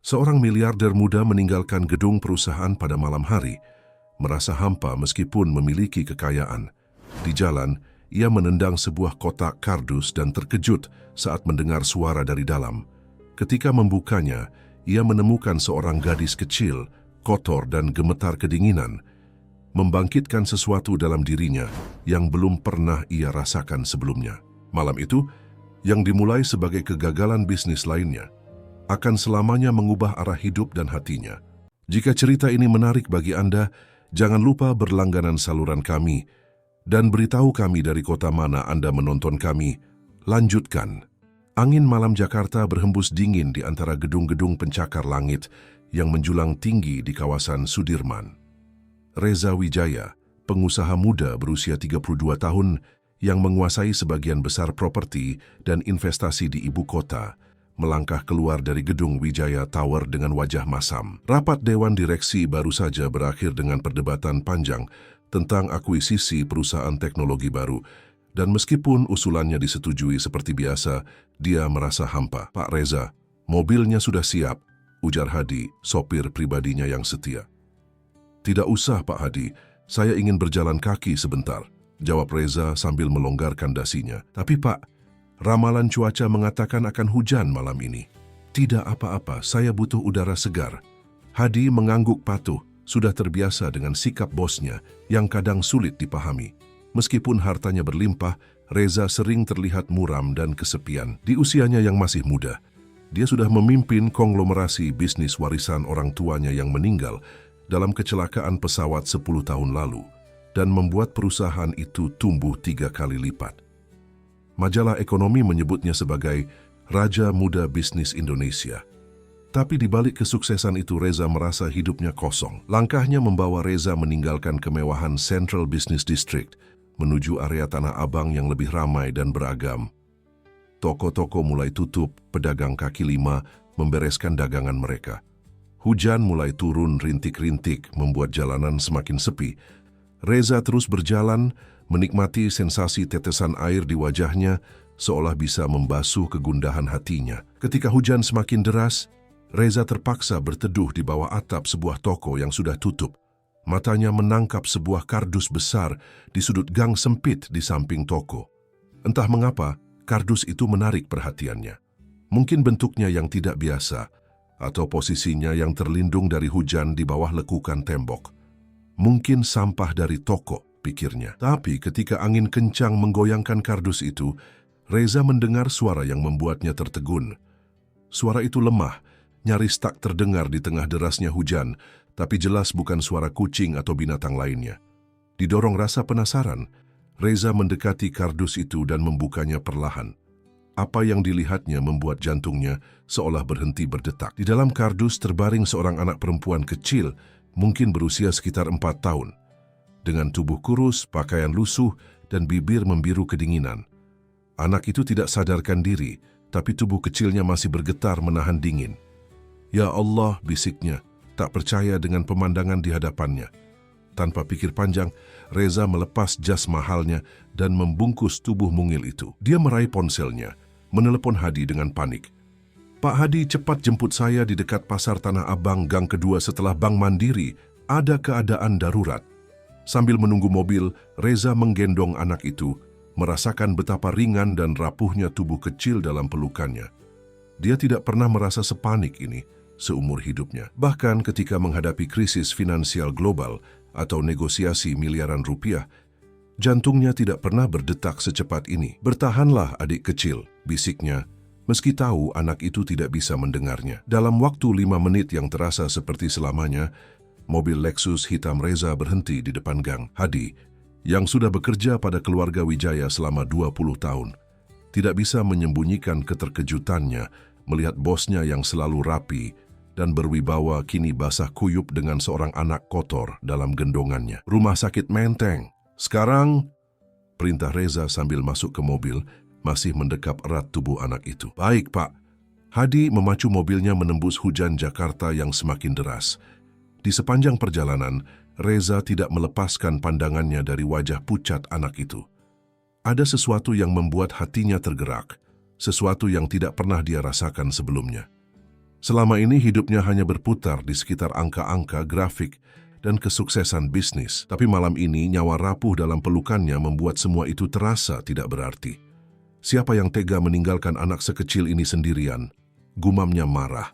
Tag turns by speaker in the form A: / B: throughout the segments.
A: Seorang miliarder muda meninggalkan gedung perusahaan pada malam hari, merasa hampa meskipun memiliki kekayaan. Di jalan, ia menendang sebuah kotak kardus dan terkejut saat mendengar suara dari dalam. Ketika membukanya, ia menemukan seorang gadis kecil, kotor dan gemetar kedinginan, membangkitkan sesuatu dalam dirinya yang belum pernah ia rasakan sebelumnya. Malam itu, yang dimulai sebagai kegagalan bisnis lainnya, akan selamanya mengubah arah hidup dan hatinya. Jika cerita ini menarik bagi Anda, jangan lupa berlangganan saluran kami dan beritahu kami dari kota mana Anda menonton kami. Lanjutkan. Angin malam Jakarta berhembus dingin di antara gedung-gedung pencakar langit yang menjulang tinggi di kawasan Sudirman. Reza Wijaya, pengusaha muda berusia 32 tahun yang menguasai sebagian besar properti dan investasi di ibu kota, melangkah keluar dari gedung Wijaya Tower dengan wajah masam. Rapat Dewan Direksi baru saja berakhir dengan perdebatan panjang tentang akuisisi perusahaan teknologi baru, dan meskipun usulannya disetujui seperti biasa, dia merasa hampa. "Pak Reza, mobilnya sudah siap," ujar Hadi, sopir pribadinya yang setia. "Tidak usah, Pak Hadi, saya ingin berjalan kaki sebentar," jawab Reza sambil melonggarkan dasinya. "Tapi Pak, ramalan cuaca mengatakan akan hujan malam ini." "Tidak apa-apa, saya butuh udara segar." Hadi mengangguk patuh, sudah terbiasa dengan sikap bosnya yang kadang sulit dipahami. Meskipun hartanya berlimpah, Reza sering terlihat muram dan kesepian. Di usianya yang masih muda, dia sudah memimpin konglomerasi bisnis warisan orang tuanya yang meninggal dalam kecelakaan pesawat 10 tahun lalu dan membuat perusahaan itu tumbuh 3 kali lipat. Majalah ekonomi menyebutnya sebagai Raja Muda Bisnis Indonesia. Tapi di balik kesuksesan itu, Reza merasa hidupnya kosong. Langkahnya membawa Reza meninggalkan kemewahan Central Business District menuju area Tanah Abang yang lebih ramai dan beragam. Toko-toko mulai tutup, pedagang kaki lima membereskan dagangan mereka. Hujan mulai turun rintik-rintik membuat jalanan semakin sepi. Reza terus berjalan, menikmati sensasi tetesan air di wajahnya, seolah bisa membasuh kegundahan hatinya. Ketika hujan semakin deras, Reza terpaksa berteduh di bawah atap sebuah toko yang sudah tutup. Matanya menangkap sebuah kardus besar di sudut gang sempit di samping toko. Entah mengapa, kardus itu menarik perhatiannya. Mungkin bentuknya yang tidak biasa, atau posisinya yang terlindung dari hujan di bawah lekukan tembok. Mungkin sampah dari toko, pikirnya. Tapi ketika angin kencang menggoyangkan kardus itu, Reza mendengar suara yang membuatnya tertegun. Suara itu lemah, nyaris tak terdengar di tengah derasnya hujan, tapi jelas bukan suara kucing atau binatang lainnya. Didorong rasa penasaran, Reza mendekati kardus itu dan membukanya perlahan. Apa yang dilihatnya membuat jantungnya seolah berhenti berdetak. Di dalam kardus terbaring seorang anak perempuan kecil, mungkin berusia sekitar 4 tahun. Dengan tubuh kurus, pakaian lusuh, dan bibir membiru kedinginan. Anak itu tidak sadarkan diri, tapi tubuh kecilnya masih bergetar menahan dingin. "Ya Allah," bisiknya, tak percaya dengan pemandangan di hadapannya. Tanpa pikir panjang, Reza melepas jas mahalnya dan membungkus tubuh mungil itu. Dia meraih ponselnya, menelepon Hadi dengan panik. "Pak Hadi, cepat jemput saya di dekat Pasar Tanah Abang, gang kedua setelah Bank Mandiri. Ada keadaan darurat." Sambil menunggu mobil, Reza menggendong anak itu, merasakan betapa ringan dan rapuhnya tubuh kecil dalam pelukannya. Dia tidak pernah merasa sepanik ini seumur hidupnya. Bahkan ketika menghadapi krisis finansial global atau negosiasi miliaran rupiah, jantungnya tidak pernah berdetak secepat ini. "Bertahanlah adik kecil," bisiknya, meski tahu anak itu tidak bisa mendengarnya. Dalam waktu 5 menit yang terasa seperti selamanya, mobil Lexus hitam Reza berhenti di depan gang. Hadi, yang sudah bekerja pada keluarga Wijaya selama 20 tahun, tidak bisa menyembunyikan keterkejutannya melihat bosnya yang selalu rapi dan berwibawa kini basah kuyup dengan seorang anak kotor dalam gendongannya. "Rumah sakit Menteng. Sekarang," perintah Reza sambil masuk ke mobil, masih mendekap erat tubuh anak itu. "Baik, Pak." Hadi memacu mobilnya menembus hujan Jakarta yang semakin deras. Di sepanjang perjalanan, Reza tidak melepaskan pandangannya dari wajah pucat anak itu. Ada sesuatu yang membuat hatinya tergerak, sesuatu yang tidak pernah dia rasakan sebelumnya. Selama ini hidupnya hanya berputar di sekitar angka-angka grafik dan kesuksesan bisnis. Tapi malam ini nyawa rapuh dalam pelukannya membuat semua itu terasa tidak berarti. Siapa yang tega meninggalkan anak sekecil ini sendirian? Gumamnya marah.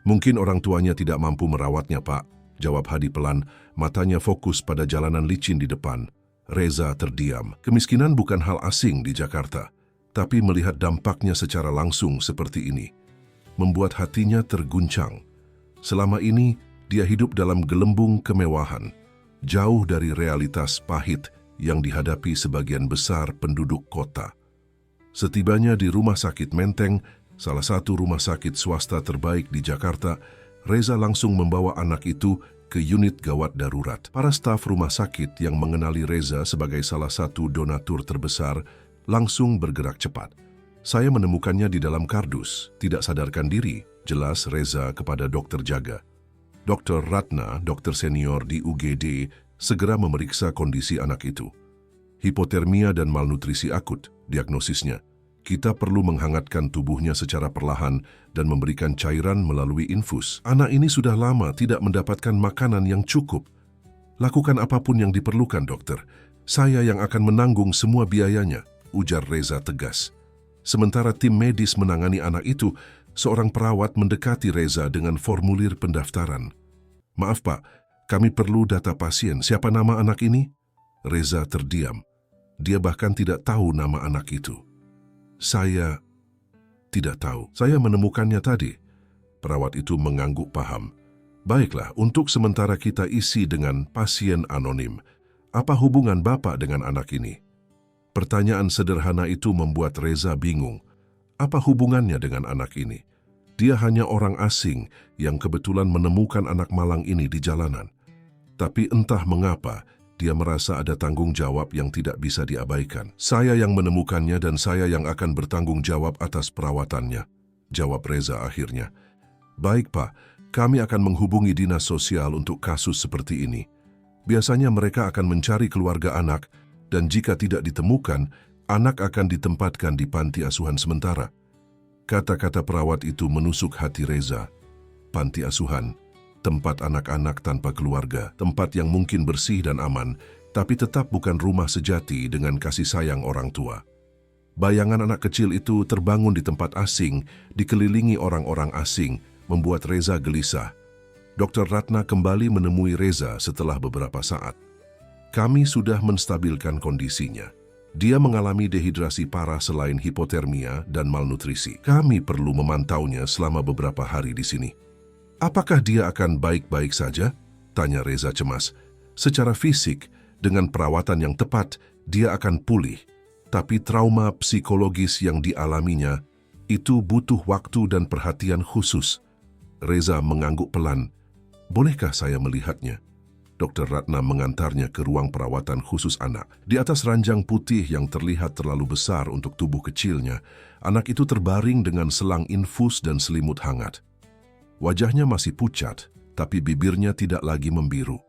A: Mungkin orang tuanya tidak mampu merawatnya, Pak, jawab Hadi pelan, matanya fokus pada jalanan licin di depan. Reza terdiam. Kemiskinan bukan hal asing di Jakarta, tapi melihat dampaknya secara langsung seperti ini membuat hatinya terguncang. Selama ini, dia hidup dalam gelembung kemewahan, jauh dari realitas pahit yang dihadapi sebagian besar penduduk kota. Setibanya di Rumah Sakit Menteng, salah satu rumah sakit swasta terbaik di Jakarta, Reza langsung membawa anak itu ke unit gawat darurat. Para staf rumah sakit yang mengenali Reza sebagai salah satu donatur terbesar langsung bergerak cepat. Saya menemukannya di dalam kardus, tidak sadarkan diri, jelas Reza kepada dokter jaga. Dr. Ratna, dokter senior di UGD, segera memeriksa kondisi anak itu. Hipotermia dan malnutrisi akut, diagnosisnya. Kita perlu menghangatkan tubuhnya secara perlahan dan memberikan cairan melalui infus. Anak ini sudah lama tidak mendapatkan makanan yang cukup. Lakukan apapun yang diperlukan, dokter. Saya yang akan menanggung semua biayanya, ujar Reza tegas. Sementara tim medis menangani anak itu, seorang perawat mendekati Reza dengan formulir pendaftaran. Maaf, Pak, kami perlu data pasien. Siapa nama anak ini? Reza terdiam. Dia bahkan tidak tahu nama anak itu. Saya tidak tahu. Saya menemukannya tadi. Perawat itu mengangguk paham. Baiklah, untuk sementara kita isi dengan pasien anonim. Apa hubungan Bapak dengan anak ini? Pertanyaan sederhana itu membuat Reza bingung. Apa hubungannya dengan anak ini? Dia hanya orang asing yang kebetulan menemukan anak malang ini di jalanan. Tapi entah mengapa, dia merasa ada tanggung jawab yang tidak bisa diabaikan. Saya yang menemukannya dan saya yang akan bertanggung jawab atas perawatannya, jawab Reza akhirnya. Baik, Pak, kami akan menghubungi dinas sosial untuk kasus seperti ini. Biasanya mereka akan mencari keluarga anak dan jika tidak ditemukan, anak akan ditempatkan di panti asuhan sementara. Kata-kata perawat itu menusuk hati Reza. Panti asuhan, tempat anak-anak tanpa keluarga, tempat yang mungkin bersih dan aman, tapi tetap bukan rumah sejati dengan kasih sayang orang tua. Bayangan anak kecil itu terbangun di tempat asing, dikelilingi orang-orang asing, membuat Reza gelisah. Dr. Ratna kembali menemui Reza setelah beberapa saat. Kami sudah menstabilkan kondisinya. Dia mengalami dehidrasi parah selain hipotermia dan malnutrisi. Kami perlu memantaunya selama beberapa hari di sini. Apakah dia akan baik-baik saja? Tanya Reza cemas. Secara fisik, dengan perawatan yang tepat, dia akan pulih. Tapi trauma psikologis yang dialaminya, itu butuh waktu dan perhatian khusus. Reza mengangguk pelan. Bolehkah saya melihatnya? Dr. Ratna mengantarnya ke ruang perawatan khusus anak. Di atas ranjang putih yang terlihat terlalu besar untuk tubuh kecilnya, anak itu terbaring dengan selang infus dan selimut hangat. Wajahnya masih pucat, tapi bibirnya tidak lagi membiru.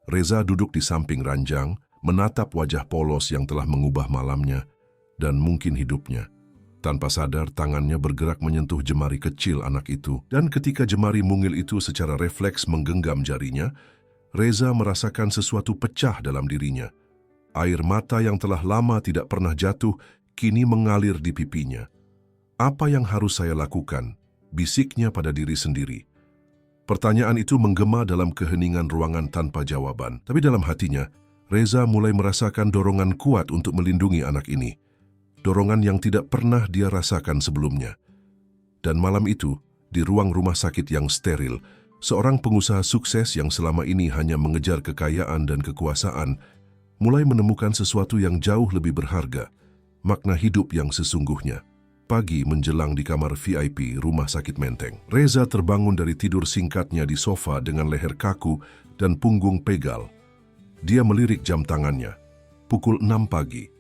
A: Reza duduk di samping ranjang, menatap wajah polos yang telah mengubah malamnya dan mungkin hidupnya. Tanpa sadar, tangannya bergerak menyentuh jemari kecil anak itu, dan ketika jemari mungil itu secara refleks menggenggam jarinya, Reza merasakan sesuatu pecah dalam dirinya. Air mata yang telah lama tidak pernah jatuh, kini mengalir di pipinya. Apa yang harus saya lakukan? Bisiknya pada diri sendiri. Pertanyaan itu menggema dalam keheningan ruangan tanpa jawaban. Tapi dalam hatinya, Reza mulai merasakan dorongan kuat untuk melindungi anak ini. Dorongan yang tidak pernah dia rasakan sebelumnya. Dan malam itu, di ruang rumah sakit yang steril, seorang pengusaha sukses yang selama ini hanya mengejar kekayaan dan kekuasaan, mulai menemukan sesuatu yang jauh lebih berharga, makna hidup yang sesungguhnya. Pagi menjelang di kamar VIP Rumah Sakit Menteng. Reza terbangun dari tidur singkatnya di sofa dengan leher kaku dan punggung pegal. Dia melirik jam tangannya. Pukul 6 pagi.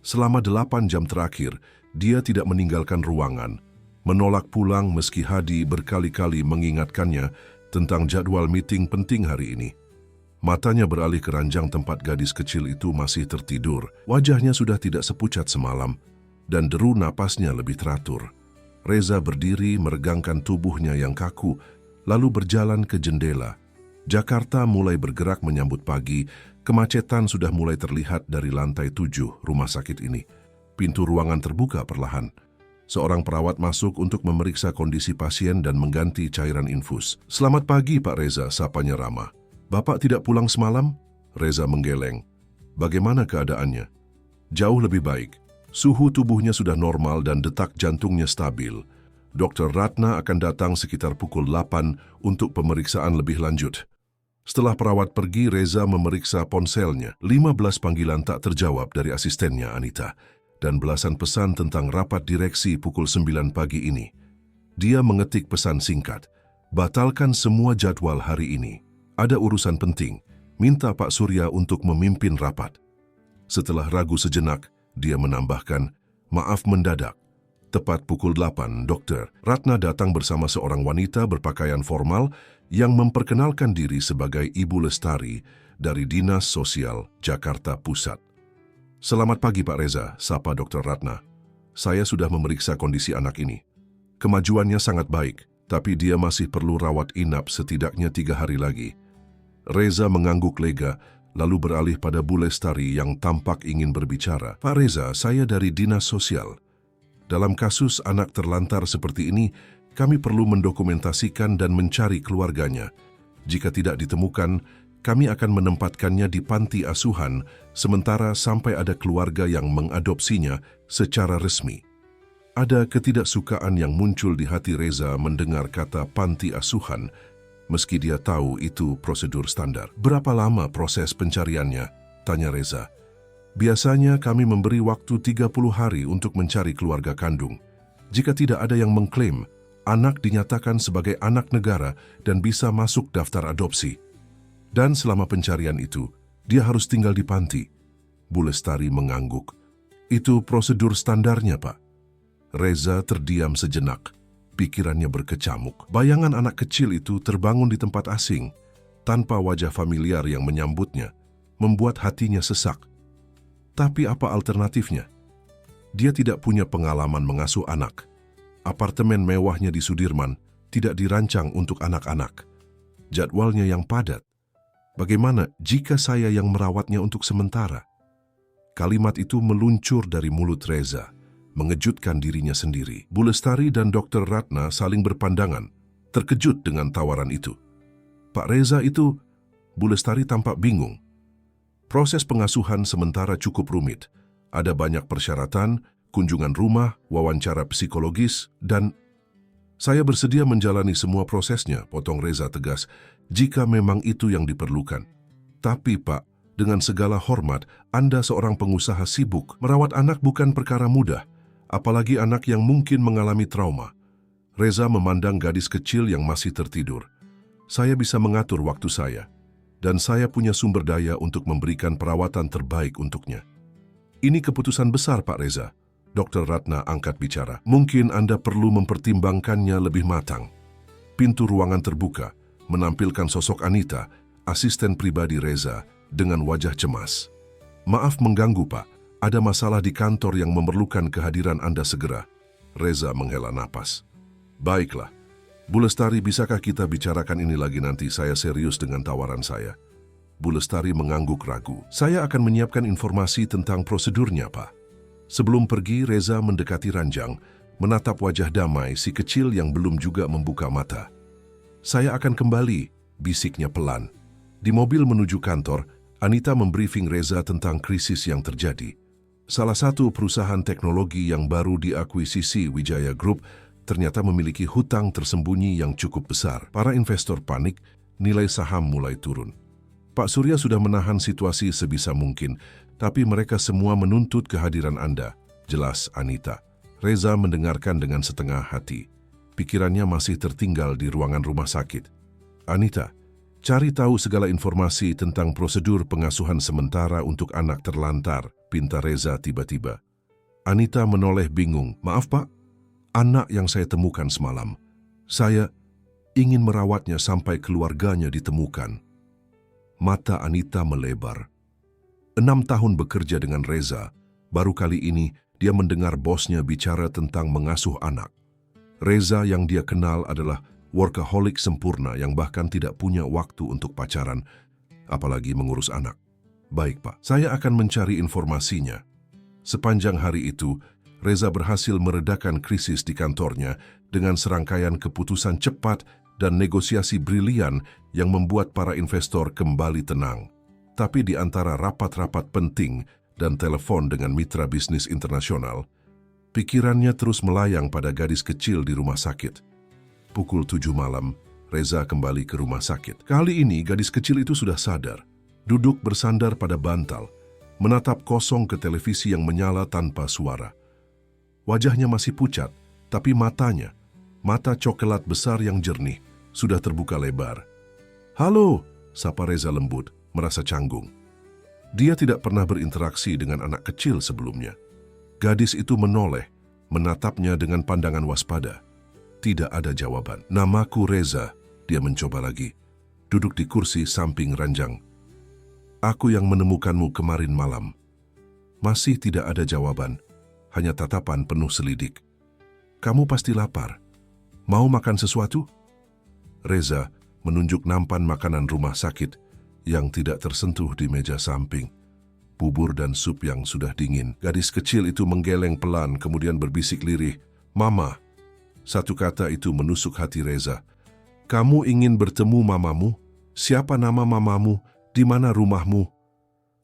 A: Selama 8 jam terakhir, dia tidak meninggalkan ruangan. Menolak pulang meski Hadi berkali-kali mengingatkannya tentang jadwal meeting penting hari ini. Matanya beralih ke ranjang tempat gadis kecil itu masih tertidur. Wajahnya sudah tidak sepucat semalam, dan deru napasnya lebih teratur. Reza berdiri meregangkan tubuhnya yang kaku, lalu berjalan ke jendela. Jakarta mulai bergerak menyambut pagi. Kemacetan sudah mulai terlihat dari lantai 7 rumah sakit ini. Pintu ruangan terbuka perlahan. Seorang perawat masuk untuk memeriksa kondisi pasien dan mengganti cairan infus. "Selamat pagi, Pak Reza," sapanya ramah. "Bapak tidak pulang semalam?" Reza menggeleng. "Bagaimana keadaannya?" "Jauh lebih baik. Suhu tubuhnya sudah normal dan detak jantungnya stabil. Dr. Ratna akan datang sekitar pukul 8 untuk pemeriksaan lebih lanjut." Setelah perawat pergi, Reza memeriksa ponselnya. 15 panggilan tak terjawab dari asistennya Anita, dan belasan pesan tentang rapat direksi pukul 9 pagi ini. Dia mengetik pesan singkat, "Batalkan semua jadwal hari ini. Ada urusan penting. Minta Pak Surya untuk memimpin rapat." Setelah ragu sejenak, dia menambahkan, "Maaf mendadak." Tepat pukul 8, Dr. Ratna datang bersama seorang wanita berpakaian formal yang memperkenalkan diri sebagai Ibu Lestari dari Dinas Sosial Jakarta Pusat. "Selamat pagi, Pak Reza," sapa Dr. Ratna. "Saya sudah memeriksa kondisi anak ini. Kemajuannya sangat baik, tapi dia masih perlu rawat inap setidaknya 3 hari lagi." Reza mengangguk lega, lalu beralih pada Bu Lestari yang tampak ingin berbicara. "Pak Reza, saya dari Dinas Sosial. Dalam kasus anak terlantar seperti ini, kami perlu mendokumentasikan dan mencari keluarganya. Jika tidak ditemukan, kami akan menempatkannya di panti asuhan, sementara sampai ada keluarga yang mengadopsinya secara resmi." Ada ketidaksukaan yang muncul di hati Reza mendengar kata panti asuhan, meski dia tahu itu prosedur standar. "Berapa lama proses pencariannya?" tanya Reza. "Biasanya kami memberi waktu 30 hari untuk mencari keluarga kandung. Jika tidak ada yang mengklaim, anak dinyatakan sebagai anak negara dan bisa masuk daftar adopsi. Dan selama pencarian itu, dia harus tinggal di panti." Bu Lestari mengangguk. "Itu prosedur standarnya, Pak." Reza terdiam sejenak. Pikirannya berkecamuk. Bayangan anak kecil itu terbangun di tempat asing, tanpa wajah familiar yang menyambutnya, membuat hatinya sesak. Tapi apa alternatifnya? Dia tidak punya pengalaman mengasuh anak. Apartemen mewahnya di Sudirman tidak dirancang untuk anak-anak. Jadwalnya yang padat. "Bagaimana jika saya yang merawatnya untuk sementara?" Kalimat itu meluncur dari mulut Reza, mengejutkan dirinya sendiri. Bu Lestari dan Dr. Ratna saling berpandangan, terkejut dengan tawaran itu. "Pak Reza itu..." Bu Lestari tampak bingung. "Proses pengasuhan sementara cukup rumit. Ada banyak persyaratan, kunjungan rumah, wawancara psikologis, dan..." "Saya bersedia menjalani semua prosesnya," potong Reza tegas, "jika memang itu yang diperlukan. Tapi Pak, dengan segala hormat, Anda seorang pengusaha sibuk. Merawat anak bukan perkara mudah, apalagi anak yang mungkin mengalami trauma." Reza memandang gadis kecil yang masih tertidur. "Saya bisa mengatur waktu saya, dan saya punya sumber daya untuk memberikan perawatan terbaik untuknya." "Ini keputusan besar, Pak Reza." Dr. Ratna angkat bicara. "Mungkin Anda perlu mempertimbangkannya lebih matang." Pintu ruangan terbuka, menampilkan sosok Anita, asisten pribadi Reza, dengan wajah cemas. "Maaf mengganggu, Pak. Ada masalah di kantor yang memerlukan kehadiran Anda segera." Reza menghela napas. "Baiklah. Bu Lestari, bisakah kita bicarakan ini lagi nanti? Saya serius dengan tawaran saya." Bu Lestari mengangguk ragu. "Saya akan menyiapkan informasi tentang prosedurnya, Pak." Sebelum pergi, Reza mendekati ranjang, menatap wajah damai si kecil yang belum juga membuka mata. "Saya akan kembali," bisiknya pelan. Di mobil menuju kantor, Anita membriefing Reza tentang krisis yang terjadi. Salah satu perusahaan teknologi yang baru diakuisisi Wijaya Group ternyata memiliki hutang tersembunyi yang cukup besar. Para investor panik, nilai saham mulai turun. "Pak Surya sudah menahan situasi sebisa mungkin, tapi mereka semua menuntut kehadiran Anda," jelas Anita. Reza mendengarkan dengan setengah hati. Pikirannya masih tertinggal di ruangan rumah sakit. "Anita, cari tahu segala informasi tentang prosedur pengasuhan sementara untuk anak terlantar," pinta Reza tiba-tiba. Anita menoleh bingung. "Maaf, Pak. Anak yang saya temukan semalam. Saya ingin merawatnya sampai keluarganya ditemukan." Mata Anita melebar. 6 tahun bekerja dengan Reza, baru kali ini dia mendengar bosnya bicara tentang mengasuh anak. Reza yang dia kenal adalah workaholic sempurna yang bahkan tidak punya waktu untuk pacaran, apalagi mengurus anak. Baik, Pak, saya akan mencari informasinya. Sepanjang hari itu, Reza berhasil meredakan krisis di kantornya dengan serangkaian keputusan cepat dan negosiasi brilian yang membuat para investor kembali tenang. Tapi di antara rapat-rapat penting dan telepon dengan mitra bisnis internasional, pikirannya terus melayang pada gadis kecil di rumah sakit. Pukul 7 malam, Reza kembali ke rumah sakit. Kali ini gadis kecil itu sudah sadar, duduk bersandar pada bantal, menatap kosong ke televisi yang menyala tanpa suara. Wajahnya masih pucat, tapi matanya, mata coklat besar yang jernih, sudah terbuka lebar. "Halo," sapa Reza lembut, merasa canggung. Dia tidak pernah berinteraksi dengan anak kecil sebelumnya. Gadis itu menoleh, menatapnya dengan pandangan waspada. Tidak ada jawaban. "Namaku Reza," dia mencoba lagi. Duduk di kursi samping ranjang. "Aku yang menemukanmu kemarin malam." Masih tidak ada jawaban, hanya tatapan penuh selidik. "Kamu pasti lapar. Mau makan sesuatu?" Reza menunjuk nampan makanan rumah sakit yang tidak tersentuh di meja samping. Bubur dan sup yang sudah dingin. Gadis kecil itu menggeleng pelan kemudian berbisik lirih, "Mama." Satu kata itu menusuk hati Reza. "Kamu ingin bertemu mamamu? Siapa nama mamamu? Di mana rumahmu?"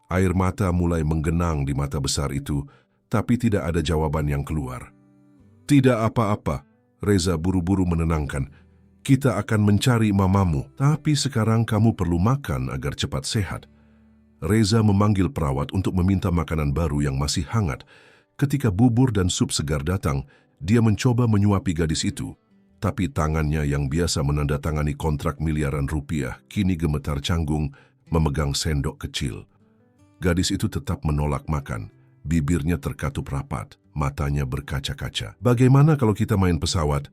A: Air mata mulai menggenang di mata besar itu, tapi tidak ada jawaban yang keluar. "Tidak apa-apa," Reza buru-buru menenangkan. "Kita akan mencari mamamu, tapi sekarang kamu perlu makan agar cepat sehat." Reza memanggil perawat untuk meminta makanan baru yang masih hangat. Ketika bubur dan sup segar datang, dia mencoba menyuapi gadis itu, tapi tangannya yang biasa menandatangani kontrak miliaran rupiah kini gemetar canggung memegang sendok kecil. Gadis itu tetap menolak makan, bibirnya terkatup rapat, matanya berkaca-kaca. "Bagaimana kalau kita main pesawat?"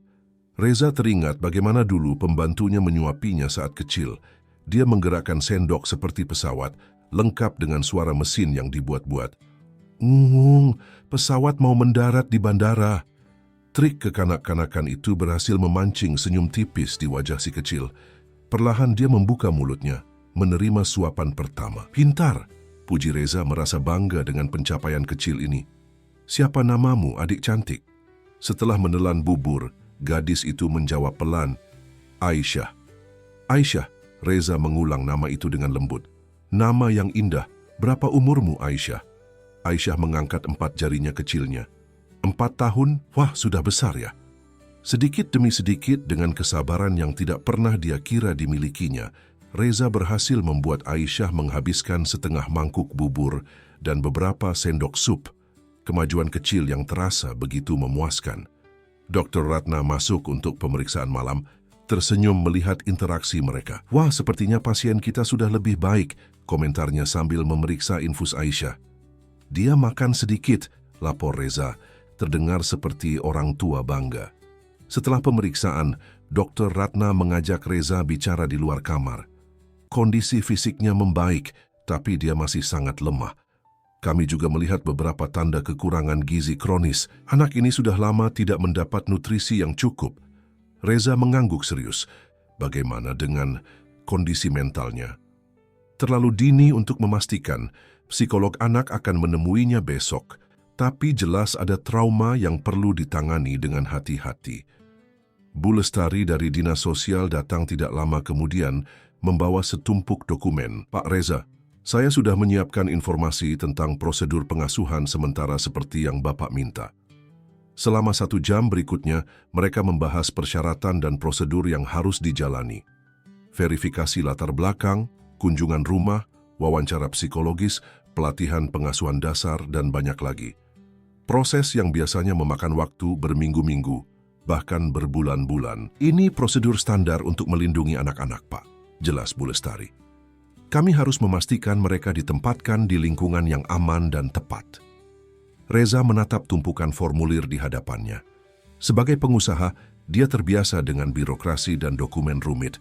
A: Reza teringat bagaimana dulu pembantunya menyuapinya saat kecil. Dia menggerakkan sendok seperti pesawat, lengkap dengan suara mesin yang dibuat-buat. Pesawat mau mendarat di bandara." Trik kekanak-kanakan itu berhasil memancing senyum tipis di wajah si kecil. Perlahan dia membuka mulutnya, menerima suapan pertama. "Pintar," puji Reza merasa bangga dengan pencapaian kecil ini. "Siapa namamu, adik cantik?" Setelah menelan bubur, gadis itu menjawab pelan, "Aisyah." "Aisyah," Reza mengulang nama itu dengan lembut. "Nama yang indah. Berapa umurmu, Aisyah?" Aisyah mengangkat 4 jarinya kecilnya. 4 tahun? Wah, sudah besar ya. Sedikit demi sedikit dengan kesabaran yang tidak pernah dia kira dimilikinya, Reza berhasil membuat Aisyah menghabiskan setengah mangkuk bubur dan beberapa sendok sup. Kemajuan kecil yang terasa begitu memuaskan. Dr. Ratna masuk untuk pemeriksaan malam, tersenyum melihat interaksi mereka. "Wah, sepertinya pasien kita sudah lebih baik," komentarnya sambil memeriksa infus Aisyah. "Dia makan sedikit," lapor Reza, terdengar seperti orang tua bangga. Setelah pemeriksaan, Dr. Ratna mengajak Reza bicara di luar kamar. Kondisi fisiknya membaik, tapi dia masih sangat lemah. "Kami juga melihat beberapa tanda kekurangan gizi kronis. Anak ini sudah lama tidak mendapat nutrisi yang cukup." Reza mengangguk serius. Bagaimana dengan kondisi mentalnya? Terlalu dini untuk memastikan. Psikolog anak akan menemuinya besok. Tapi jelas ada trauma yang perlu ditangani dengan hati-hati. Bu Lestari dari Dinas Sosial datang tidak lama kemudian membawa setumpuk dokumen. "Pak Reza, saya sudah menyiapkan informasi tentang prosedur pengasuhan sementara seperti yang Bapak minta." Selama 1 jam berikutnya, mereka membahas persyaratan dan prosedur yang harus dijalani. Verifikasi latar belakang, kunjungan rumah, wawancara psikologis, pelatihan pengasuhan dasar, dan banyak lagi. Proses yang biasanya memakan waktu berminggu-minggu, bahkan berbulan-bulan. "Ini prosedur standar untuk melindungi anak-anak, Pak," jelas Bu Lestari. "Kami harus memastikan mereka ditempatkan di lingkungan yang aman dan tepat." Reza menatap tumpukan formulir di hadapannya. Sebagai pengusaha, dia terbiasa dengan birokrasi dan dokumen rumit.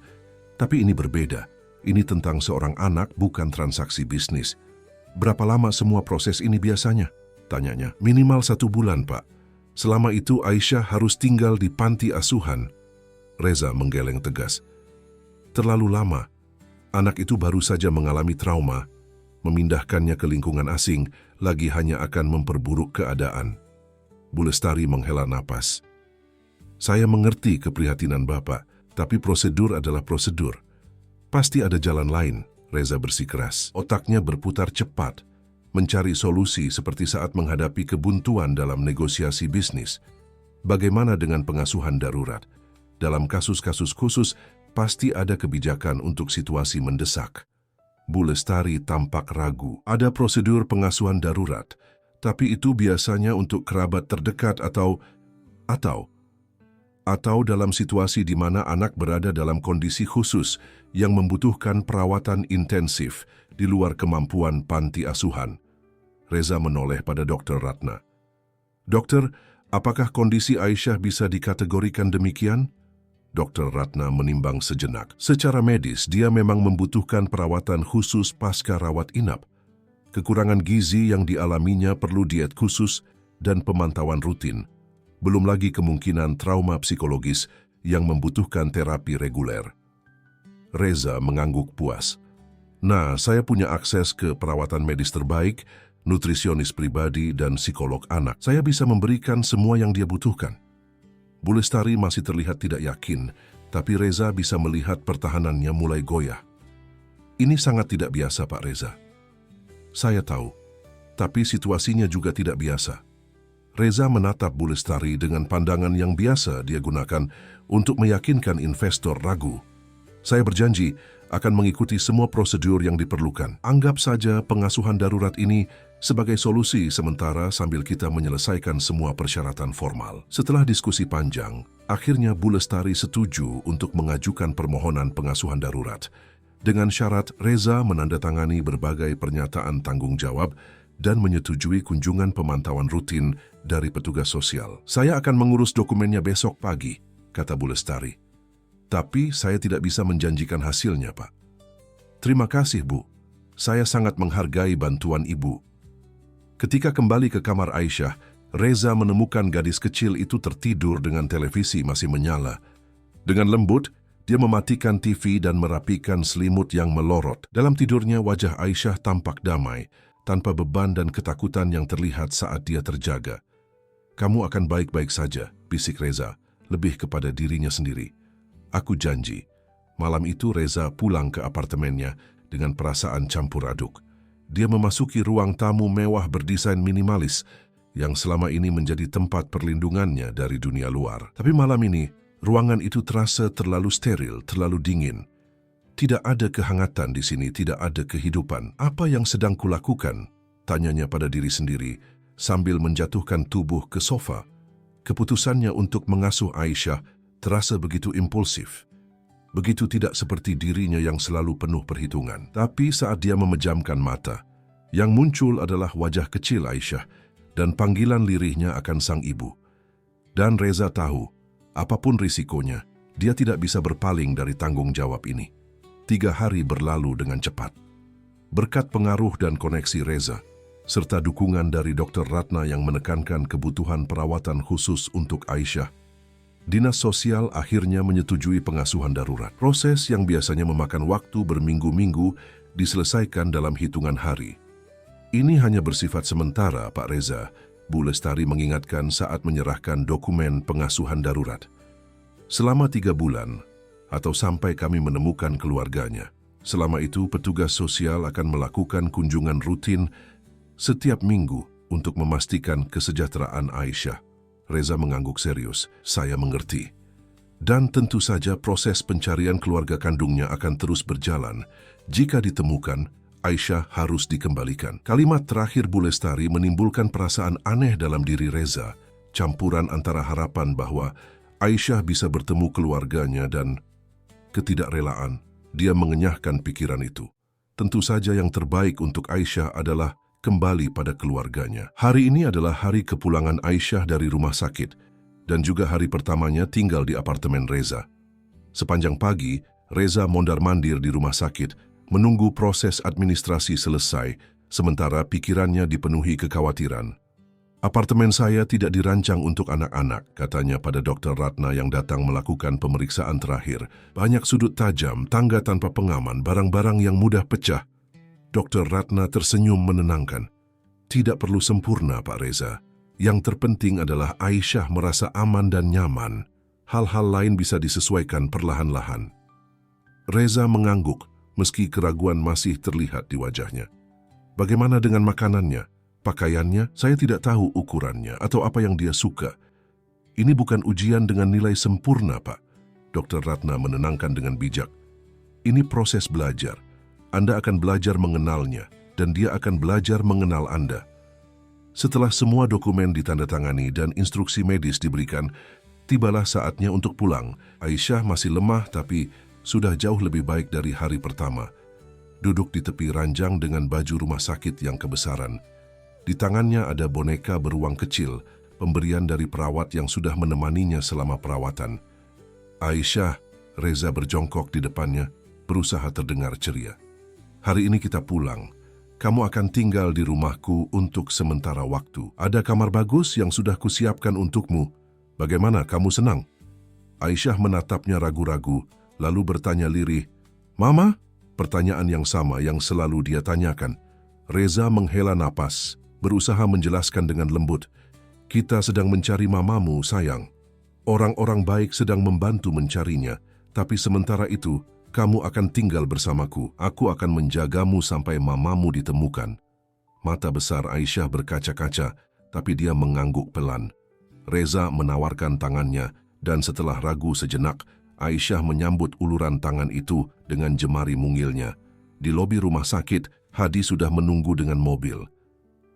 A: Tapi ini berbeda. Ini tentang seorang anak, bukan transaksi bisnis. "Berapa lama semua proses ini biasanya?" tanyanya. "Minimal 1 bulan, Pak. Selama itu Aisyah harus tinggal di panti asuhan. Reza menggeleng tegas. Terlalu lama. Anak itu baru saja mengalami trauma. Memindahkannya ke lingkungan asing lagi hanya akan memperburuk keadaan. Bu Lestari menghela napas. Saya mengerti keprihatinan Bapak, tapi prosedur adalah prosedur. Pasti ada jalan lain, Reza bersikeras. Otaknya berputar cepat, mencari solusi seperti saat menghadapi kebuntuan dalam negosiasi bisnis. Bagaimana dengan pengasuhan darurat? Dalam kasus-kasus khusus, pasti ada kebijakan untuk situasi mendesak. Bu Lestari tampak ragu. Ada prosedur pengasuhan darurat, tapi itu biasanya untuk kerabat terdekat atau dalam situasi di mana anak berada dalam kondisi khusus yang membutuhkan perawatan intensif di luar kemampuan panti asuhan. Reza menoleh pada Dr. Ratna. Dokter, apakah kondisi Aisyah bisa dikategorikan demikian? Dr. Ratna menimbang sejenak. Secara medis, dia memang membutuhkan perawatan khusus pasca rawat inap. Kekurangan gizi yang dialaminya perlu diet khusus dan pemantauan rutin. Belum lagi kemungkinan trauma psikologis yang membutuhkan terapi reguler. Reza mengangguk puas. Nah, saya punya akses ke perawatan medis terbaik, nutrisionis pribadi, dan psikolog anak. Saya bisa memberikan semua yang dia butuhkan. Bu Lestari masih terlihat tidak yakin, tapi Reza bisa melihat pertahanannya mulai goyah. Ini sangat tidak biasa, Pak Reza. Saya tahu, tapi situasinya juga tidak biasa. Reza menatap Bu Lestari dengan pandangan yang biasa dia gunakan untuk meyakinkan investor ragu. Saya berjanji akan mengikuti semua prosedur yang diperlukan. Anggap saja pengasuhan darurat ini sebagai solusi sementara sambil kita menyelesaikan semua persyaratan formal. Setelah diskusi panjang, akhirnya Bu Lestari setuju untuk mengajukan permohonan pengasuhan darurat. Dengan syarat Reza menandatangani berbagai pernyataan tanggung jawab dan menyetujui kunjungan pemantauan rutin dari petugas sosial. Saya akan mengurus dokumennya besok pagi, kata Bu Lestari. Tapi saya tidak bisa menjanjikan hasilnya, Pak. Terima kasih, Bu. Saya sangat menghargai bantuan Ibu. Ketika kembali ke kamar Aisyah, Reza menemukan gadis kecil itu tertidur dengan televisi masih menyala. Dengan lembut, dia mematikan TV dan merapikan selimut yang melorot. Dalam tidurnya, wajah Aisyah tampak damai, tanpa beban dan ketakutan yang terlihat saat dia terjaga. Kamu akan baik-baik saja, bisik Reza, lebih kepada dirinya sendiri. Aku janji. Malam itu Reza pulang ke apartemennya dengan perasaan campur aduk. Dia memasuki ruang tamu mewah berdesain minimalis yang selama ini menjadi tempat perlindungannya dari dunia luar. Tapi malam ini, ruangan itu terasa terlalu steril, terlalu dingin. Tidak ada kehangatan di sini, tidak ada kehidupan. Apa yang sedang kulakukan? Tanyanya pada diri sendiri sambil menjatuhkan tubuh ke sofa. Keputusannya untuk mengasuh Aisyah terasa begitu impulsif. Begitu tidak seperti dirinya yang selalu penuh perhitungan. Tapi saat dia memejamkan mata, yang muncul adalah wajah kecil Aisyah dan panggilan lirihnya akan sang ibu. Dan Reza tahu, apapun risikonya, dia tidak bisa berpaling dari tanggung jawab ini. 3 hari berlalu dengan cepat. Berkat pengaruh dan koneksi Reza, serta dukungan dari Dr. Ratna yang menekankan kebutuhan perawatan khusus untuk Aisyah, Dinas Sosial akhirnya menyetujui pengasuhan darurat. Proses yang biasanya memakan waktu berminggu-minggu diselesaikan dalam hitungan hari. Ini hanya bersifat sementara, Pak Reza, Bu Lestari mengingatkan saat menyerahkan dokumen pengasuhan darurat. Selama 3 bulan, atau sampai kami menemukan keluarganya. Selama itu, petugas sosial akan melakukan kunjungan rutin setiap minggu untuk memastikan kesejahteraan Aisyah. Reza mengangguk serius. Saya mengerti. Dan tentu saja proses pencarian keluarga kandungnya akan terus berjalan. Jika ditemukan, Aisyah harus dikembalikan. Kalimat terakhir Bu Lestari menimbulkan perasaan aneh dalam diri Reza. Campuran antara harapan bahwa Aisyah bisa bertemu keluarganya dan ketidakrelaan. Dia mengenyahkan pikiran itu. Tentu saja yang terbaik untuk Aisyah adalah kembali pada keluarganya. Hari ini adalah hari kepulangan Aisyah dari rumah sakit dan juga hari pertamanya tinggal di apartemen Reza. Sepanjang pagi, Reza mondar-mandir di rumah sakit, menunggu proses administrasi selesai, sementara pikirannya dipenuhi kekhawatiran. Apartemen saya tidak dirancang untuk anak-anak, katanya pada Dr. Ratna yang datang melakukan pemeriksaan terakhir. Banyak sudut tajam, tangga tanpa pengaman, barang-barang yang mudah pecah. Dr. Ratna tersenyum menenangkan. Tidak perlu sempurna, Pak Reza. Yang terpenting adalah Aisyah merasa aman dan nyaman. Hal-hal lain bisa disesuaikan perlahan-lahan. Reza mengangguk, meski keraguan masih terlihat di wajahnya. Bagaimana dengan makanannya? Pakaiannya, saya tidak tahu ukurannya atau apa yang dia suka. Ini bukan ujian dengan nilai sempurna, Pak. Dr. Ratna menenangkan dengan bijak. Ini proses belajar. Anda akan belajar mengenalnya, dan dia akan belajar mengenal Anda. Setelah semua dokumen ditandatangani dan instruksi medis diberikan, tibalah saatnya untuk pulang. Aisyah masih lemah tapi sudah jauh lebih baik dari hari pertama. Duduk di tepi ranjang dengan baju rumah sakit yang kebesaran. Di tangannya ada boneka beruang kecil, pemberian dari perawat yang sudah menemaninya selama perawatan. Aisyah, Reza berjongkok di depannya, berusaha terdengar ceria. Hari ini kita pulang. Kamu akan tinggal di rumahku untuk sementara waktu. Ada kamar bagus yang sudah kusiapkan untukmu. Bagaimana, kamu senang? Aisyah menatapnya ragu-ragu, lalu bertanya lirih, "Mama?" Pertanyaan yang sama yang selalu dia tanyakan. Reza menghela napas, berusaha menjelaskan dengan lembut, "Kita sedang mencari mamamu, sayang. Orang-orang baik sedang membantu mencarinya, tapi sementara itu, kamu akan tinggal bersamaku. Aku akan menjagamu sampai mamamu ditemukan." Mata besar Aisyah berkaca-kaca, tapi dia mengangguk pelan. Reza menawarkan tangannya, dan setelah ragu sejenak, Aisyah menyambut uluran tangan itu dengan jemari mungilnya. Di lobi rumah sakit, Hadi sudah menunggu dengan mobil.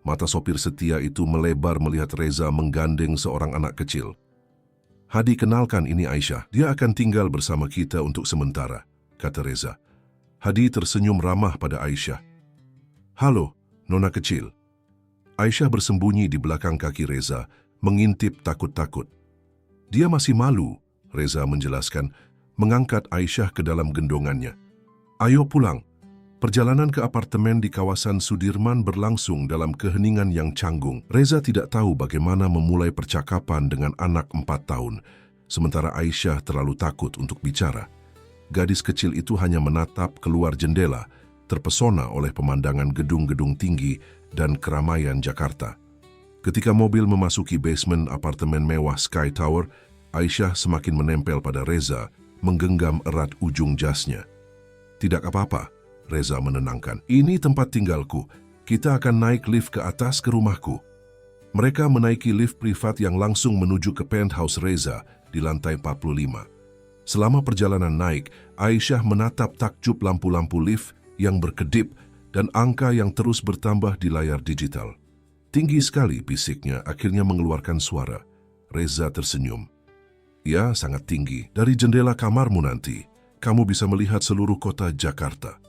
A: Mata sopir setia itu melebar melihat Reza menggandeng seorang anak kecil. "Hadi, kenalkan, ini Aisyah. Dia akan tinggal bersama kita untuk sementara," kata Reza. Hadi tersenyum ramah pada Aisyah. "Halo, nona kecil." Aisyah bersembunyi di belakang kaki Reza, mengintip takut-takut. "Dia masih malu," Reza menjelaskan, mengangkat Aisyah ke dalam gendongannya. "Ayo pulang." Perjalanan ke apartemen di kawasan Sudirman berlangsung dalam keheningan yang canggung. Reza tidak tahu bagaimana memulai percakapan dengan anak 4 tahun, sementara Aisyah terlalu takut untuk bicara. Gadis kecil itu hanya menatap keluar jendela, terpesona oleh pemandangan gedung-gedung tinggi dan keramaian Jakarta. Ketika mobil memasuki basement apartemen mewah Sky Tower, Aisyah semakin menempel pada Reza, menggenggam erat ujung jasnya. "Tidak apa-apa," Reza menenangkan. "Ini tempat tinggalku. Kita akan naik lift ke atas ke rumahku." Mereka menaiki lift privat yang langsung menuju ke penthouse Reza di lantai 45. Selama perjalanan naik, Aisyah menatap takjub lampu-lampu lift yang berkedip dan angka yang terus bertambah di layar digital. "Tinggi sekali," bisiknya, akhirnya mengeluarkan suara. Reza tersenyum. "Ya, sangat tinggi. Dari jendela kamarmu nanti, kamu bisa melihat seluruh kota Jakarta."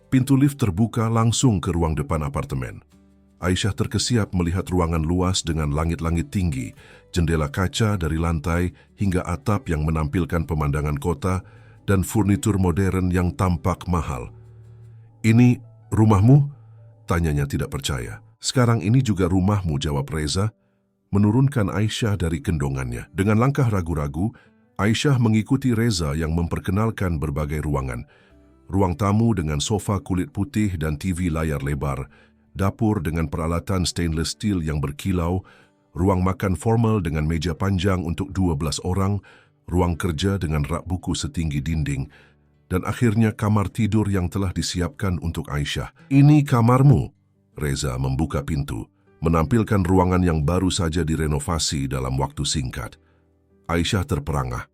A: Pintu lift terbuka langsung ke ruang depan apartemen. Aisyah terkesiap melihat ruangan luas dengan langit-langit tinggi, jendela kaca dari lantai hingga atap yang menampilkan pemandangan kota, dan furnitur modern yang tampak mahal. "Ini rumahmu?" tanyanya tidak percaya. "Sekarang ini juga rumahmu," jawab Reza, menurunkan Aisyah dari gendongannya. Dengan langkah ragu-ragu, Aisyah mengikuti Reza yang memperkenalkan berbagai ruangan. Ruang tamu dengan sofa kulit putih dan TV layar lebar, dapur dengan peralatan stainless steel yang berkilau, ruang makan formal dengan meja panjang untuk 12 orang, ruang kerja dengan rak buku setinggi dinding, dan akhirnya kamar tidur yang telah disiapkan untuk Aisyah. "Ini kamarmu." Reza membuka pintu, menampilkan ruangan yang baru saja direnovasi dalam waktu singkat. Aisyah terperangah.